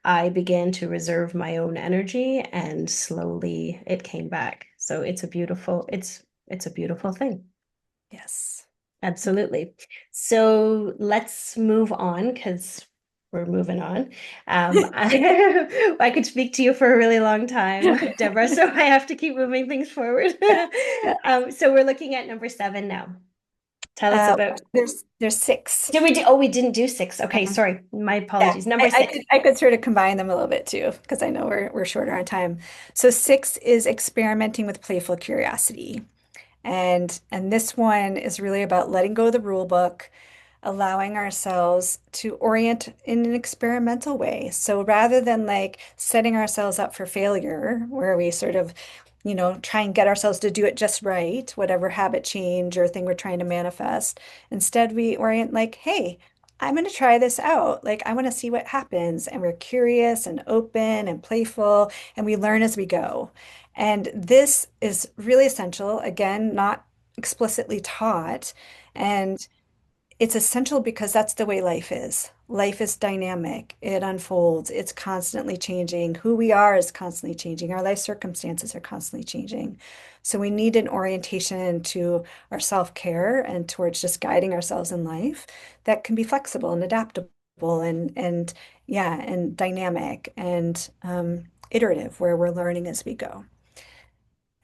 I began to reserve my own energy and slowly it came back. So it's a beautiful thing. Yes. Absolutely. So let's move on because we're moving on. I could speak to you for a really long time, Deborah, so I have to keep moving things forward. Yeah. Yeah. So we're looking at number 7 now. Tell us Uh, about. there's six. Did we do? Oh, we didn't do 6. Okay, Um, sorry. My yeah, apologies. Number I 6. could sort of combine them a little bit too, because I know we're shorter on time. So six is experimenting with playful curiosity. And this one is really about letting go of the rule book, allowing ourselves to orient in an experimental way. So rather than like setting ourselves up for failure, where we sort of, try and get ourselves to do it just right, whatever habit change or thing we're trying to manifest, instead we orient like, hey, I'm going to try this out. Like, I want to see what happens. And we're curious and open and playful, and we learn as we go. And this is really essential. Again, not explicitly taught. And it's essential because that's the way life is. Life is dynamic. It unfolds. It's constantly changing. Who we are is constantly changing. Our life circumstances are constantly changing. So we need an orientation to our self-care and towards just guiding ourselves in life that can be flexible and adaptable and yeah, and dynamic and iterative, where we're learning as we go.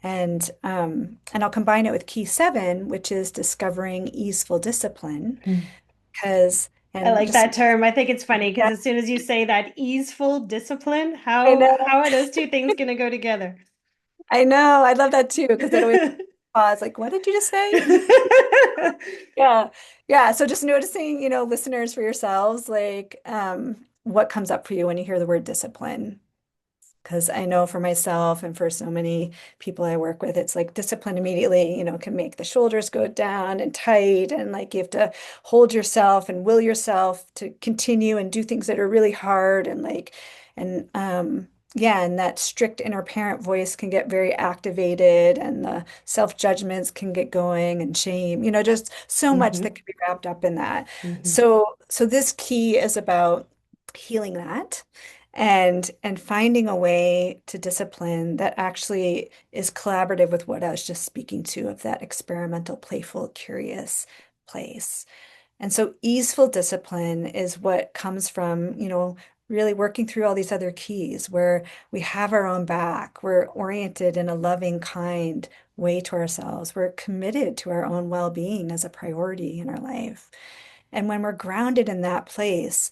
And I'll combine it with key 7, which is discovering easeful discipline. Because, I and like just, that term. I think it's funny because yeah, as soon as you say that easeful discipline, I know, how are those two things going to go together? I know, I love that too, because it always pause, like, what did you just say? Yeah, yeah. So just noticing, listeners for yourselves, like, what comes up for you when you hear the word discipline. Because I know for myself and for so many people I work with, it's like discipline immediately, can make the shoulders go down and tight. And like you have to hold yourself and will yourself to continue and do things that are really hard. Yeah, and that strict inner parent voice can get very activated and the self-judgments can get going and shame, just so much that Hmm. can be wrapped up in that. Hmm. So this key is about healing that and finding a way to discipline that actually is collaborative with what I was just speaking to of that experimental, playful, curious place. And so easeful discipline is what comes from, really working through all these other keys where we have our own back, we're oriented in a loving, kind way to ourselves, we're committed to our own well-being as a priority in our life. And when we're grounded in that place,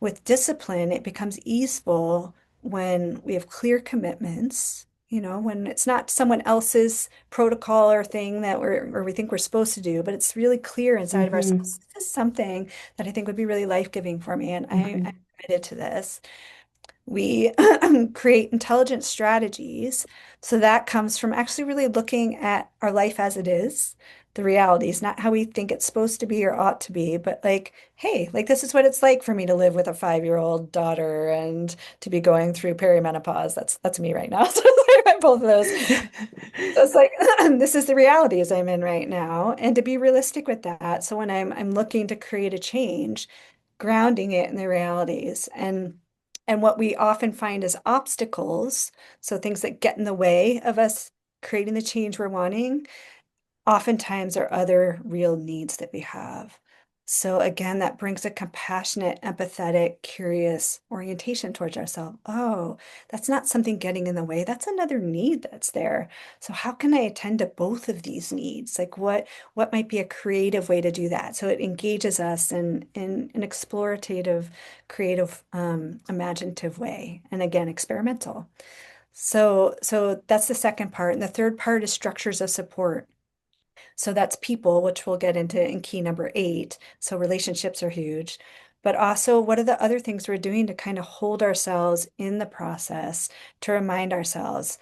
with discipline, it becomes easeful when we have clear commitments, when it's not someone else's protocol or thing that or we think we're supposed to do, but it's really clear inside of Hmm. ourselves. This is something that I think would be really life-giving for me, and I'm Hmm. committed to this. We create intelligent strategies. So that comes from actually really looking at our life as it is, the realities, not how we think it's supposed to be or ought to be, but like, hey, like this is what it's like for me to live with a 5-year-old daughter and to be going through perimenopause. That's me right now. So it's like both of those. So it's like this is the realities I'm in right now, and to be realistic with that. So when I'm looking to create a change, grounding it in the realities and what we often find as obstacles, so things that get in the way of us creating the change we're wanting, oftentimes are other real needs that we have. So again, that brings a compassionate, empathetic, curious orientation towards ourselves. Oh, that's not something getting in the way. That's another need that's there. So how can I attend to both of these needs? Like what might be a creative way to do that? So it engages us in an explorative, creative, imaginative way. And again, experimental. So that's the second part. And the third part is structures of support. So that's people, which we'll get into in key number 8. So relationships are huge. But also, what are the other things we're doing to kind of hold ourselves in the process, to remind ourselves,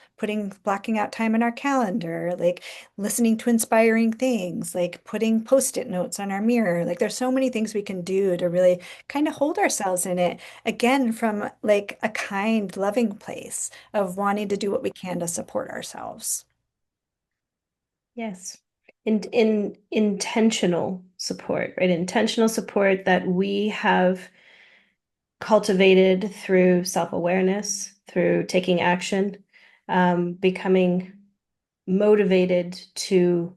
blocking out time in our calendar, like listening to inspiring things, like putting post-it notes on our mirror. Like there's so many things we can do to really kind of hold ourselves in it, again, from like a kind, loving place of wanting to do what we can to support ourselves. Yes. In intentional support, right? Intentional support that we have cultivated through self-awareness, through taking action, becoming motivated to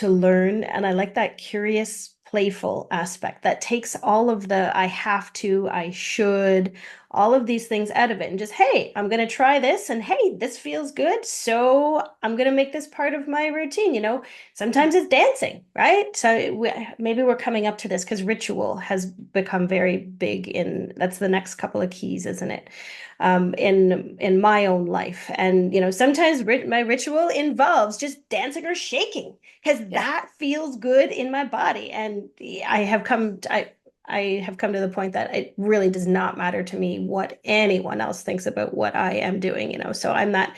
learn. And I like that curious, playful aspect that takes all of the I have to, I should, all of these things out of it and just, hey, I'm going to try this. And hey, this feels good. So I'm going to make this part of my routine. Sometimes it's dancing, right? So maybe we're coming up to this because ritual has become very big that's the next couple of keys, isn't it? In my own life. And sometimes my ritual involves just dancing or shaking because Yeah. that feels good in my body. And I have come to the point that it really does not matter to me what anyone else thinks about what I am doing. So I'm not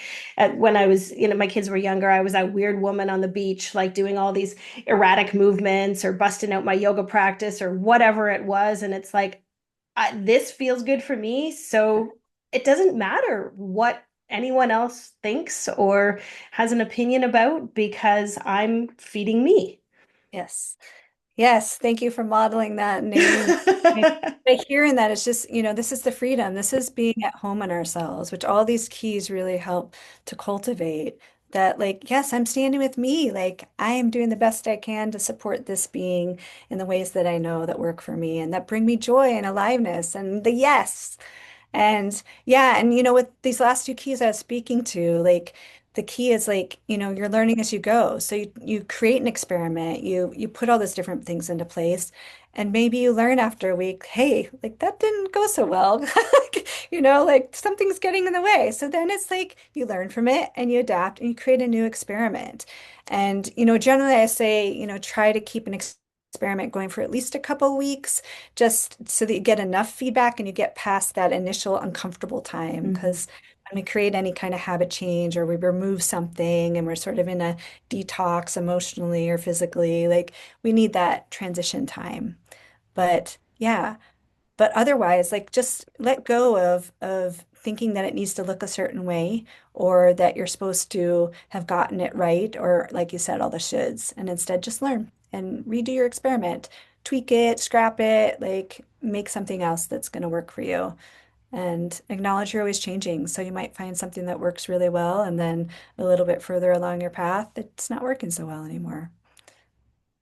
when I was, my kids were younger, I was that weird woman on the beach, like doing all these erratic movements or busting out my yoga practice or whatever it was. And it's like, this feels good for me. So it doesn't matter what anyone else thinks or has an opinion about because I'm feeding me. Yes. Yes, thank you for modeling that and naming that. By hearing that, it's just, this is the freedom. This is being at home in ourselves, which all these keys really help to cultivate. That, like, yes, I'm standing with me. Like, I am doing the best I can to support this being in the ways that I know that work for me and that bring me joy and aliveness and the yes. And yeah, and with these last two keys I was speaking to, like the key is like, you're learning as you go. So you create an experiment, you put all those different things into place, and maybe you learn after a week, hey, like that didn't go so well. Like something's getting in the way. So then it's like you learn from it and you adapt and you create a new experiment. And generally I say, try to keep an experiment going for at least a couple of weeks just so that you get enough feedback and you get past that initial uncomfortable time. Mhm. Because when we create any kind of habit change or we remove something and we're sort of in a detox emotionally or physically, like we need that transition time. But yeah, but otherwise, like just let go of thinking that it needs to look a certain way or that you're supposed to have gotten it right or like you said, all the shoulds, and instead just learn and redo your experiment, tweak it, scrap it, like make something else that's going to work for you. and acknowledge you're always changing. So you might find something that works really well, and then a little bit further along your path, it's not working so well anymore.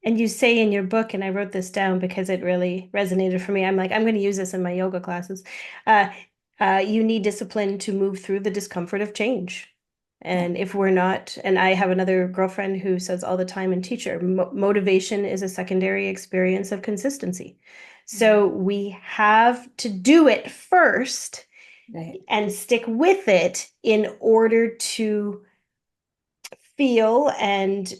And you say in your book, and I wrote this down because it really resonated for me. I'm like, I'm going to use this in my yoga classes. Uh, you need discipline to move through the discomfort of change. Yeah. And if we're not, and I have another girlfriend who says all the time, and teacher, motivation is a secondary experience of consistency. Mhm. So we have to do it first Right. and stick with it in order to feel and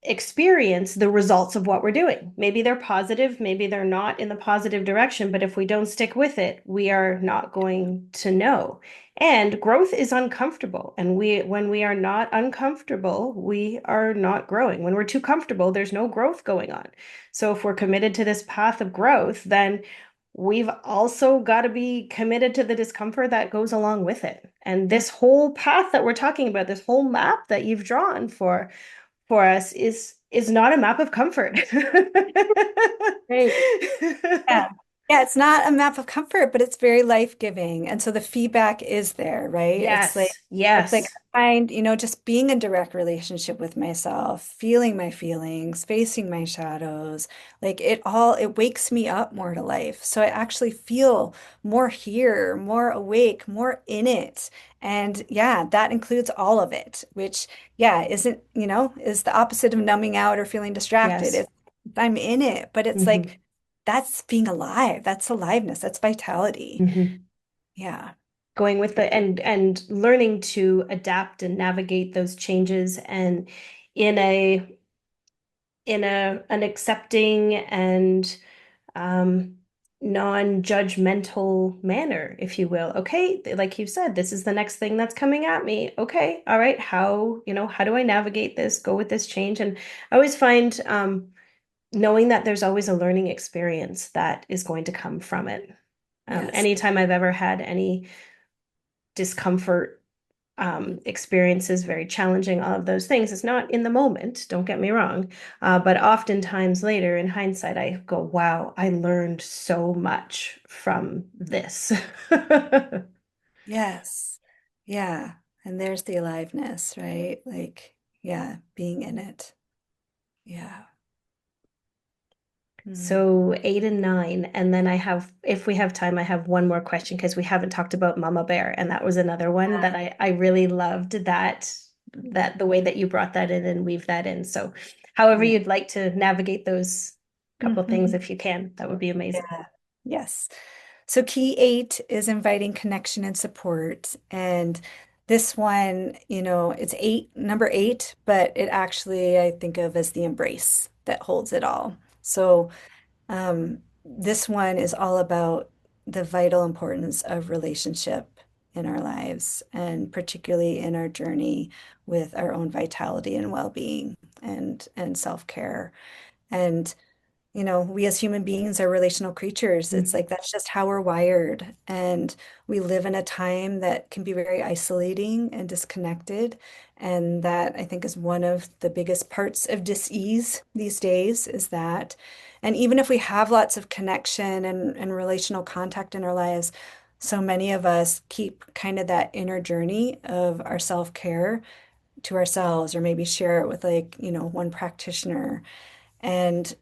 experience the results of what we're doing. Maybe they're positive, maybe they're not in the positive direction, but if we don't stick with it, we are not going to know. And growth is uncomfortable. And when we are not uncomfortable, we are not growing. When we're too comfortable, there's no growth going on. So if we're committed to this path of growth, then we've also got to be committed to the discomfort that goes along with it. And Yeah. this whole path that we're talking about, this whole map that you've drawn for us is not a map of comfort. Great. Yeah. Yeah, it's not a map of comfort, but it's very life-giving. And so the feedback is there, right? Yes, It's like yes, just being in direct relationship with myself, feeling my feelings, facing my shadows, like it wakes me up more to life. So I actually feel more here, more awake, more in it. And yeah, that includes all of it, which yeah, is the opposite of numbing out or feeling distracted. yes. I'm in it, but it's Hmm. like that's being alive. That's aliveness. That's vitality. Hmm. Yeah. Going with the and learning to adapt and navigate those changes and in a an accepting and um, non-judgmental manner, if you will. Okay, like you said, this is the next thing that's coming at me. Okay, all right, how do I navigate this, go with this change? And I always find knowing that there's always a learning experience that is going to come from it. Yes. Anytime I've ever had any discomfort experiences, very challenging, all of those things. It's not in the moment, don't get me wrong. But oftentimes later in hindsight, I go, wow, I learned so much from this. Yes. Yeah. And there's the aliveness, right? Like, yeah, being in it. Yeah. Mm. So 8 and 9. And then I have, if we have time, I have one more question because we haven't talked about Mama Bear. And that was another one that I really loved that the way that you brought that in and weave that in. So however Yeah. you'd like to navigate those couple things, Mhm. if you can, that would be amazing. Yeah. Yes. So key 8 is inviting connection and support. And this one, it's number 8, but it actually I think of as the embrace that holds it all. So this one is all about the vital importance of relationship in our lives, and particularly in our journey with our own vitality and well-being and self-care. And we as human beings are relational creatures. It's Mhm. like that's just how we're wired. And we live in a time that can be very isolating and disconnected. And that I think is one of the biggest parts of dis-ease these days is that. And even if we have lots of connection and relational contact in our lives, so many of us keep kind of that inner journey of our self-care to ourselves, or maybe share it with like, one practitioner. And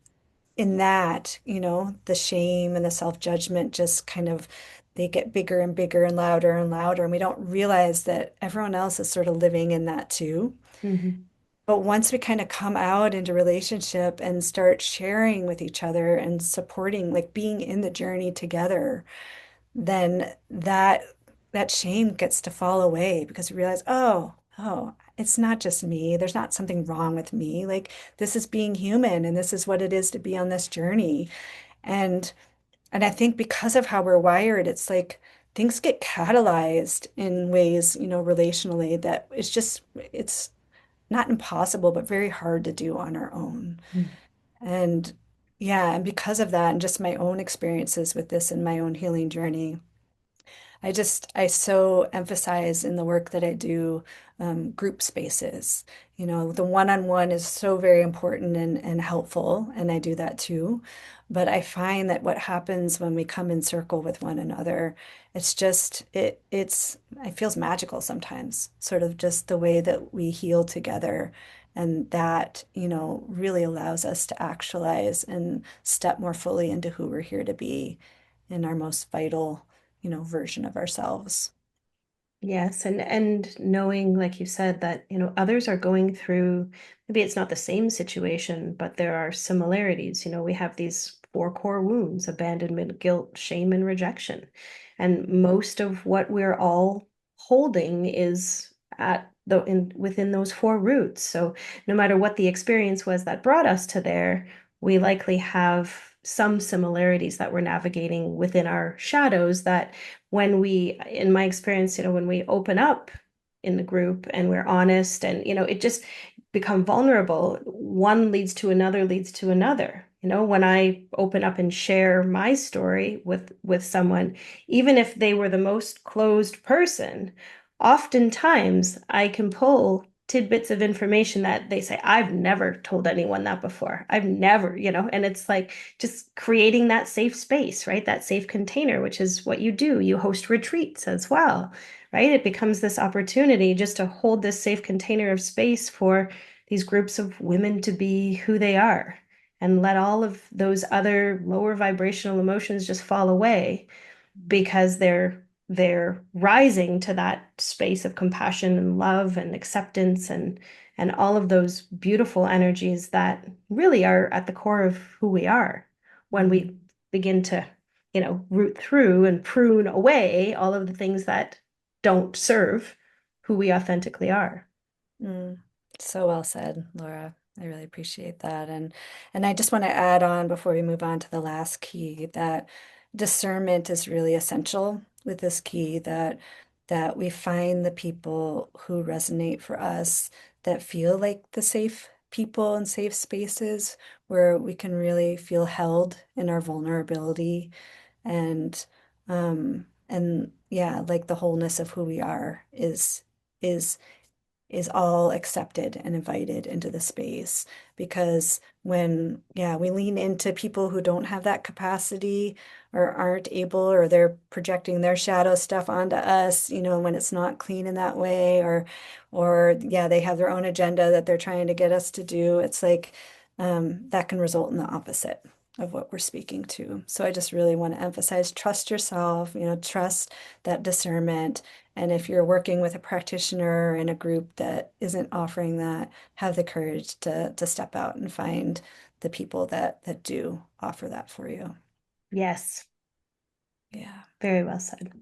in that, the shame and the self-judgment just kind of they get bigger and bigger and louder, and we don't realize that everyone else is sort of living in that too. Mhm. But once we kind of come out into relationship and start sharing with each other and supporting, like being in the journey together, then that shame gets to fall away because we realize, oh, it's not just me. There's not something wrong with me. Like this is being human and this is what it is to be on this journey. And and I think because of how we're wired, it's like things get catalyzed in ways, relationally that it's not impossible, but very hard to do on our own. Mhm. And yeah, and because of that, and just my own experiences with this and my own healing journey, I so emphasize in the work that I do, group spaces. You know, the one-on-one is so very important and helpful, and I do that too. But I find that what happens when we come in circle with one another, it's just it feels magical sometimes, sort of just the way that we heal together. And that, really allows us to actualize and step more fully into who we're here to be in our most vital, version of ourselves. Yes, and knowing, like you said, that others are going through, maybe it's not the same situation, but there are similarities. We have these four core wounds: abandonment, guilt, shame, and rejection. And most of what we're all holding is at the in within those four roots. So no matter what the experience was that brought us to there, we likely have some similarities that we're navigating within our shadows that when we, in my experience, when we open up in the group and we're honest and, it just become vulnerable, one leads to another. When I open up and share my story with someone, even if they were the most closed person, oftentimes I can pull tidbits of information that they say, I've never told anyone that before. I've never, and it's like just creating that safe space, right? That safe container, which is what you do. You host retreats as well, right? It becomes this opportunity just to hold this safe container of space for these groups of women to be who they are and let all of those other lower vibrational emotions just fall away because they're rising to that space of compassion and love and acceptance and all of those beautiful energies that really are at the core of who we are when we begin to root through and prune away all of the things that don't serve who we authentically are. Mm, so well said, Laura. I really appreciate that. And I just want to add on before we move on to the last key that discernment is really essential with this key that we find the people who resonate for us that feel like the safe people and safe spaces where we can really feel held in our vulnerability and yeah, like the wholeness of who we are is is all accepted and invited into the space because when yeah we lean into people who don't have that capacity or aren't able or they're projecting their shadow stuff onto us, when it's not clean in that way or yeah they have their own agenda that they're trying to get us to do, it's like that can result in the opposite of what we're speaking to. So I just really want to emphasize trust yourself, trust that discernment, and if you're working with a practitioner in a group that isn't offering that, have the courage to step out and find the people that do offer that for you. Yes, Yeah. very well said.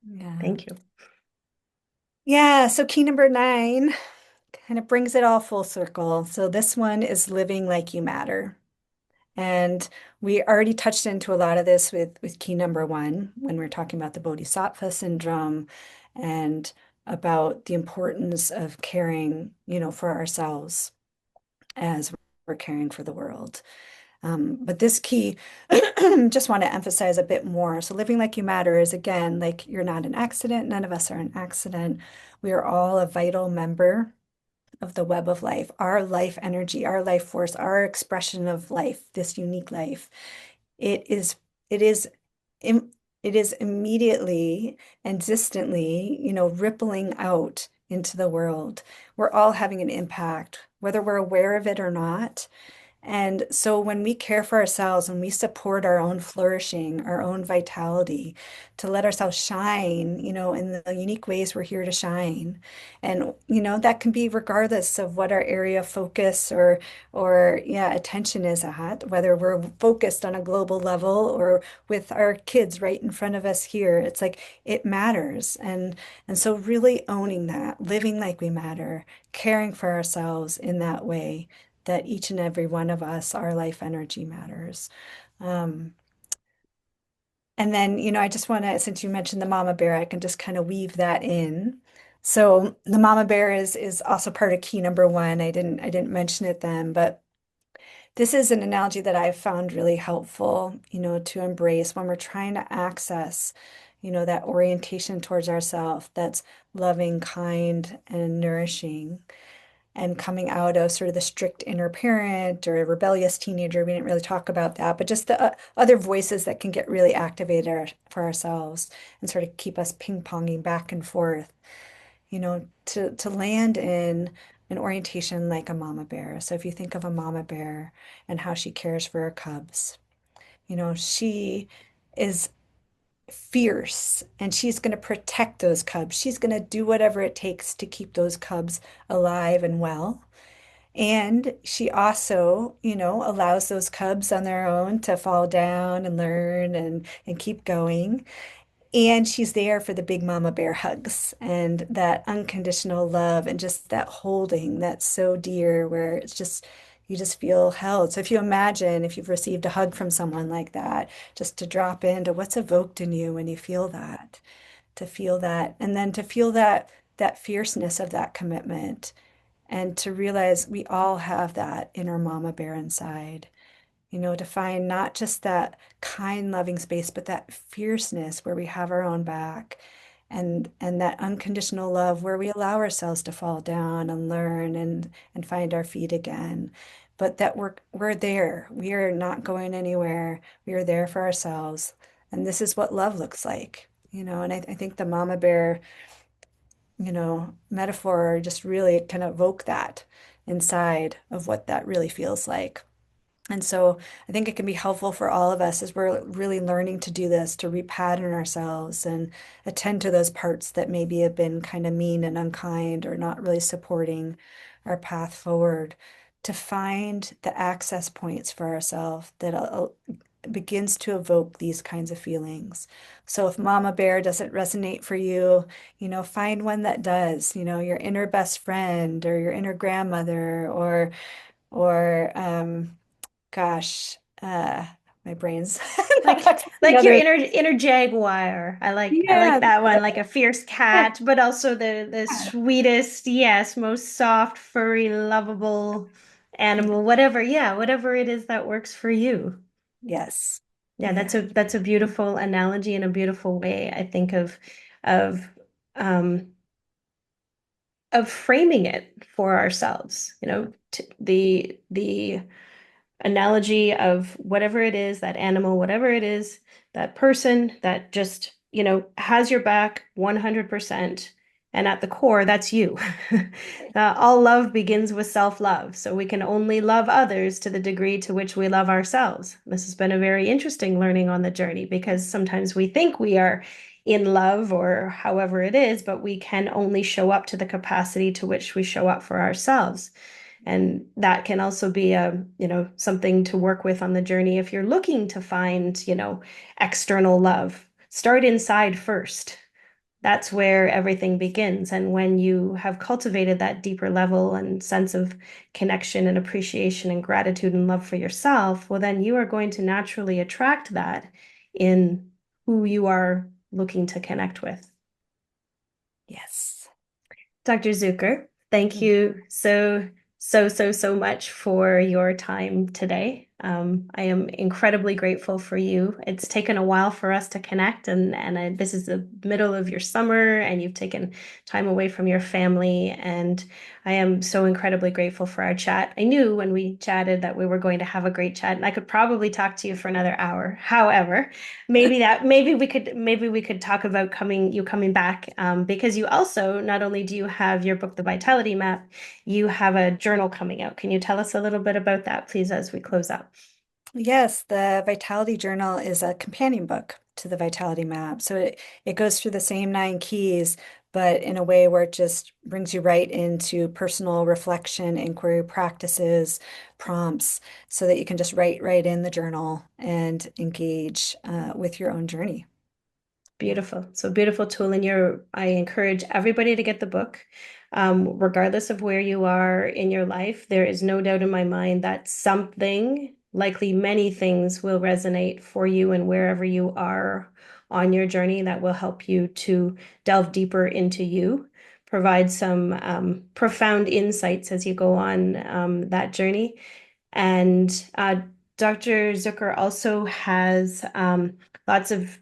Yeah. Thank you. Yeah. So key number 9 kind of brings it all full circle. So this one is living like you matter. And we already touched into a lot of this with key number 1 when we are talking about the Bodhisattva syndrome and about the importance of caring, for ourselves as we're caring for the world. But this key, just want to emphasize a bit more. So living like you matter is again, like you're not an accident. None of us are an accident. We are all a vital member of the web of life, our life energy, our life force, our expression of life, this unique life. It is, it is, it is immediately and distantly, rippling out into the world. We're all having an impact, whether we're aware of it or not. And so when we care for ourselves, when we support our own flourishing, our own vitality, to let ourselves shine, in the unique ways we're here to shine. And, that can be regardless of what our area of focus or yeah, attention is at, whether we're focused on a global level or with our kids right in front of us here. It's like it matters. And so really owning that, living like we matter, caring for ourselves in that way that each and every one of us, our life energy matters. Um, and then, I just want to, since you mentioned the mama bear, I can just kind of weave that in. So the mama bear is also part of key number 1. I didn't mention it then, but this is an analogy that I've found really helpful, to embrace when we're trying to access, that orientation towards ourselves that's loving, kind, and nourishing, and coming out of sort of the strict inner parent or a rebellious teenager. We didn't really talk about that, but just the other voices that can get really activated for ourselves and sort of keep us ping-ponging back and forth, to land in an orientation like a mama bear. So if you think of a mama bear and how she cares for her cubs, she is fierce and she's going to protect those cubs. She's going to do whatever it takes to keep those cubs alive and well. And she also, allows those cubs on their own to fall down and learn and keep going. And she's there for the big mama bear hugs and that unconditional love and just that holding that's so dear, where it's just, you just feel held. So if you imagine if you've received a hug from someone like that, just to drop into what's evoked in you when you feel that, to feel that, and then to feel that fierceness of that commitment, and to realize we all have that inner mama bear inside, to find not just that kind, loving space, but that fierceness where we have our own back, and that unconditional love where we allow ourselves to fall down and learn and find our feet again. But that we're there. We are not going anywhere. We are there for ourselves. And this is what love looks like, and I think the mama bear, metaphor just really kind of evoke that inside of what that really feels like. And so I think it can be helpful for all of us as we're really learning to do this, to repattern ourselves and attend to those parts that maybe have been kind of mean and unkind or not really supporting our path forward, to find the access points for ourselves that begins to evoke these kinds of feelings. So if Mama Bear doesn't resonate for you, find one that does, your inner best friend or your inner grandmother or gosh, my brain's Like the your other. inner jaguar. I like Yeah, that one. Like a fierce yeah, cat, but also the yeah, sweetest, yes, most soft, furry, lovable animal. Whatever, yeah, whatever it is that works for you. yes, Yeah, yeah, that's a beautiful analogy and a beautiful way, I think, of um of framing it for ourselves. T the analogy of whatever it is, that animal, whatever it is, that person that just, has your back 100%. And at the core, that's you. All love begins with self-love. So we can only love others to the degree to which we love ourselves. This has been a very interesting learning on the journey, because sometimes we think we are in love or however it is, but we can only show up to the capacity to which we show up for ourselves. And that can also be something to work with on the journey. If you're looking to find, external love, start inside first. That's where everything begins. And when you have cultivated that deeper level and sense of connection and appreciation and gratitude and love for yourself, well, then you are going to naturally attract that in who you are looking to connect with. yes. Dr. Zucker, thank you so much for your time today. I am incredibly grateful for you. It's taken a while for us to connect, and this is the middle of your summer, and you've taken time away from your family, and I am so incredibly grateful for our chat. I knew when we chatted that we were going to have a great chat, and I could probably talk to you for another hour. However, maybe we could talk about coming back, because you also, not only do you have your book, The Vitality Map, you have a journal coming out. Can you tell us a little bit about that, please, as we close out? Yes, the Vitality Journal is a companion book to the Vitality Map. So it goes through the same 9 keys, but in a way where it just brings you right into personal reflection, inquiry practices, prompts, so that you can just write right in the journal and engage with your own journey. Beautiful. So beautiful tool. And I encourage everybody to get the book. Regardless of where you are in your life, there is no doubt in my mind that something, likely many things, will resonate for you and wherever you are on your journey, that will help you to delve deeper into you, provide some profound insights as you go on that journey. And Dr. Zucker also has lots of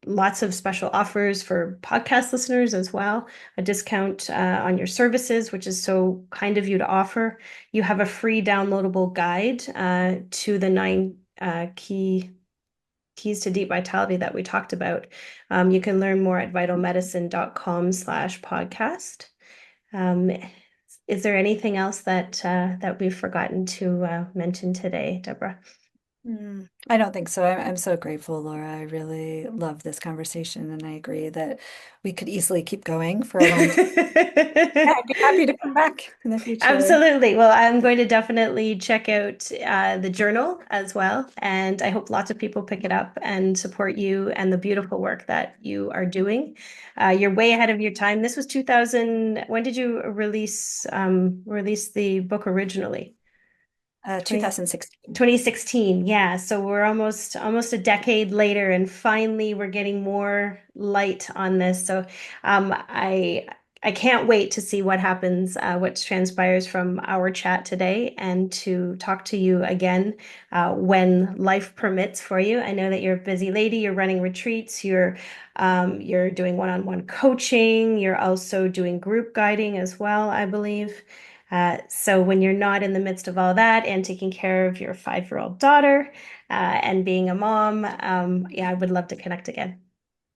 lots of special offers for podcast listeners as well, a discount on your services, which is so kind of you to offer. You have a free downloadable guide to the 9 keys to deep vitality that we talked about. You can learn more at vitalmedicine.com/podcast. Is there anything else that we've forgotten to mention today, Deborah? I don't think so. I'm so grateful, Laura. I really love this conversation, and I agree that we could easily keep going for a long time. Yeah, I'd be happy to come back in the future. Absolutely. Well, I'm going to definitely check out the journal as well. And I hope lots of people pick it up and support you and the beautiful work that you are doing. You're way ahead of your time. This was 2000. When did you release the book originally? 2016. 2016, yeah. So we're almost a decade later, and finally we're getting more light on this. So I can't wait to see what happens, what transpires from our chat today, and to talk to you again when life permits for you. I know that you're a busy lady. You're running retreats. You're doing one-on-one coaching. You're also doing group guiding as well, I believe. So when you're not in the midst of all that and taking care of your 5-year-old daughter and being a mom, yeah, I would love to connect again.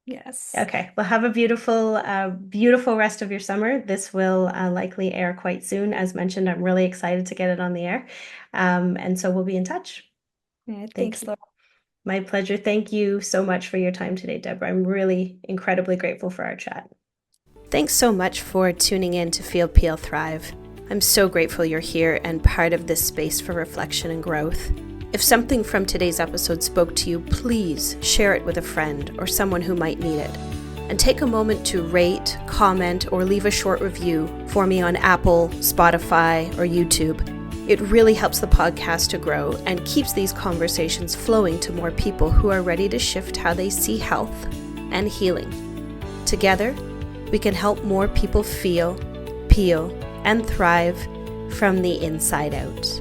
Yes. Okay, well, have a beautiful rest of your summer. This will likely air quite soon. As mentioned, I'm really excited to get it on the air. And so we'll be in touch. Yeah, Thank thanks, you. Laura. My pleasure. Thank you so much for your time today, Deborah. I'm really incredibly grateful for our chat. Thanks so much for tuning in to Feel, Peel, Thrive. I'm so grateful you're here and part of this space for reflection and growth. If something from today's episode spoke to you, please share it with a friend or someone who might need it. And take a moment to rate, comment, or leave a short review for me on Apple, Spotify, or YouTube. It really helps the podcast to grow and keeps these conversations flowing to more people who are ready to shift how they see health and healing. Together, we can help more people feel, peel, and thrive from the inside out.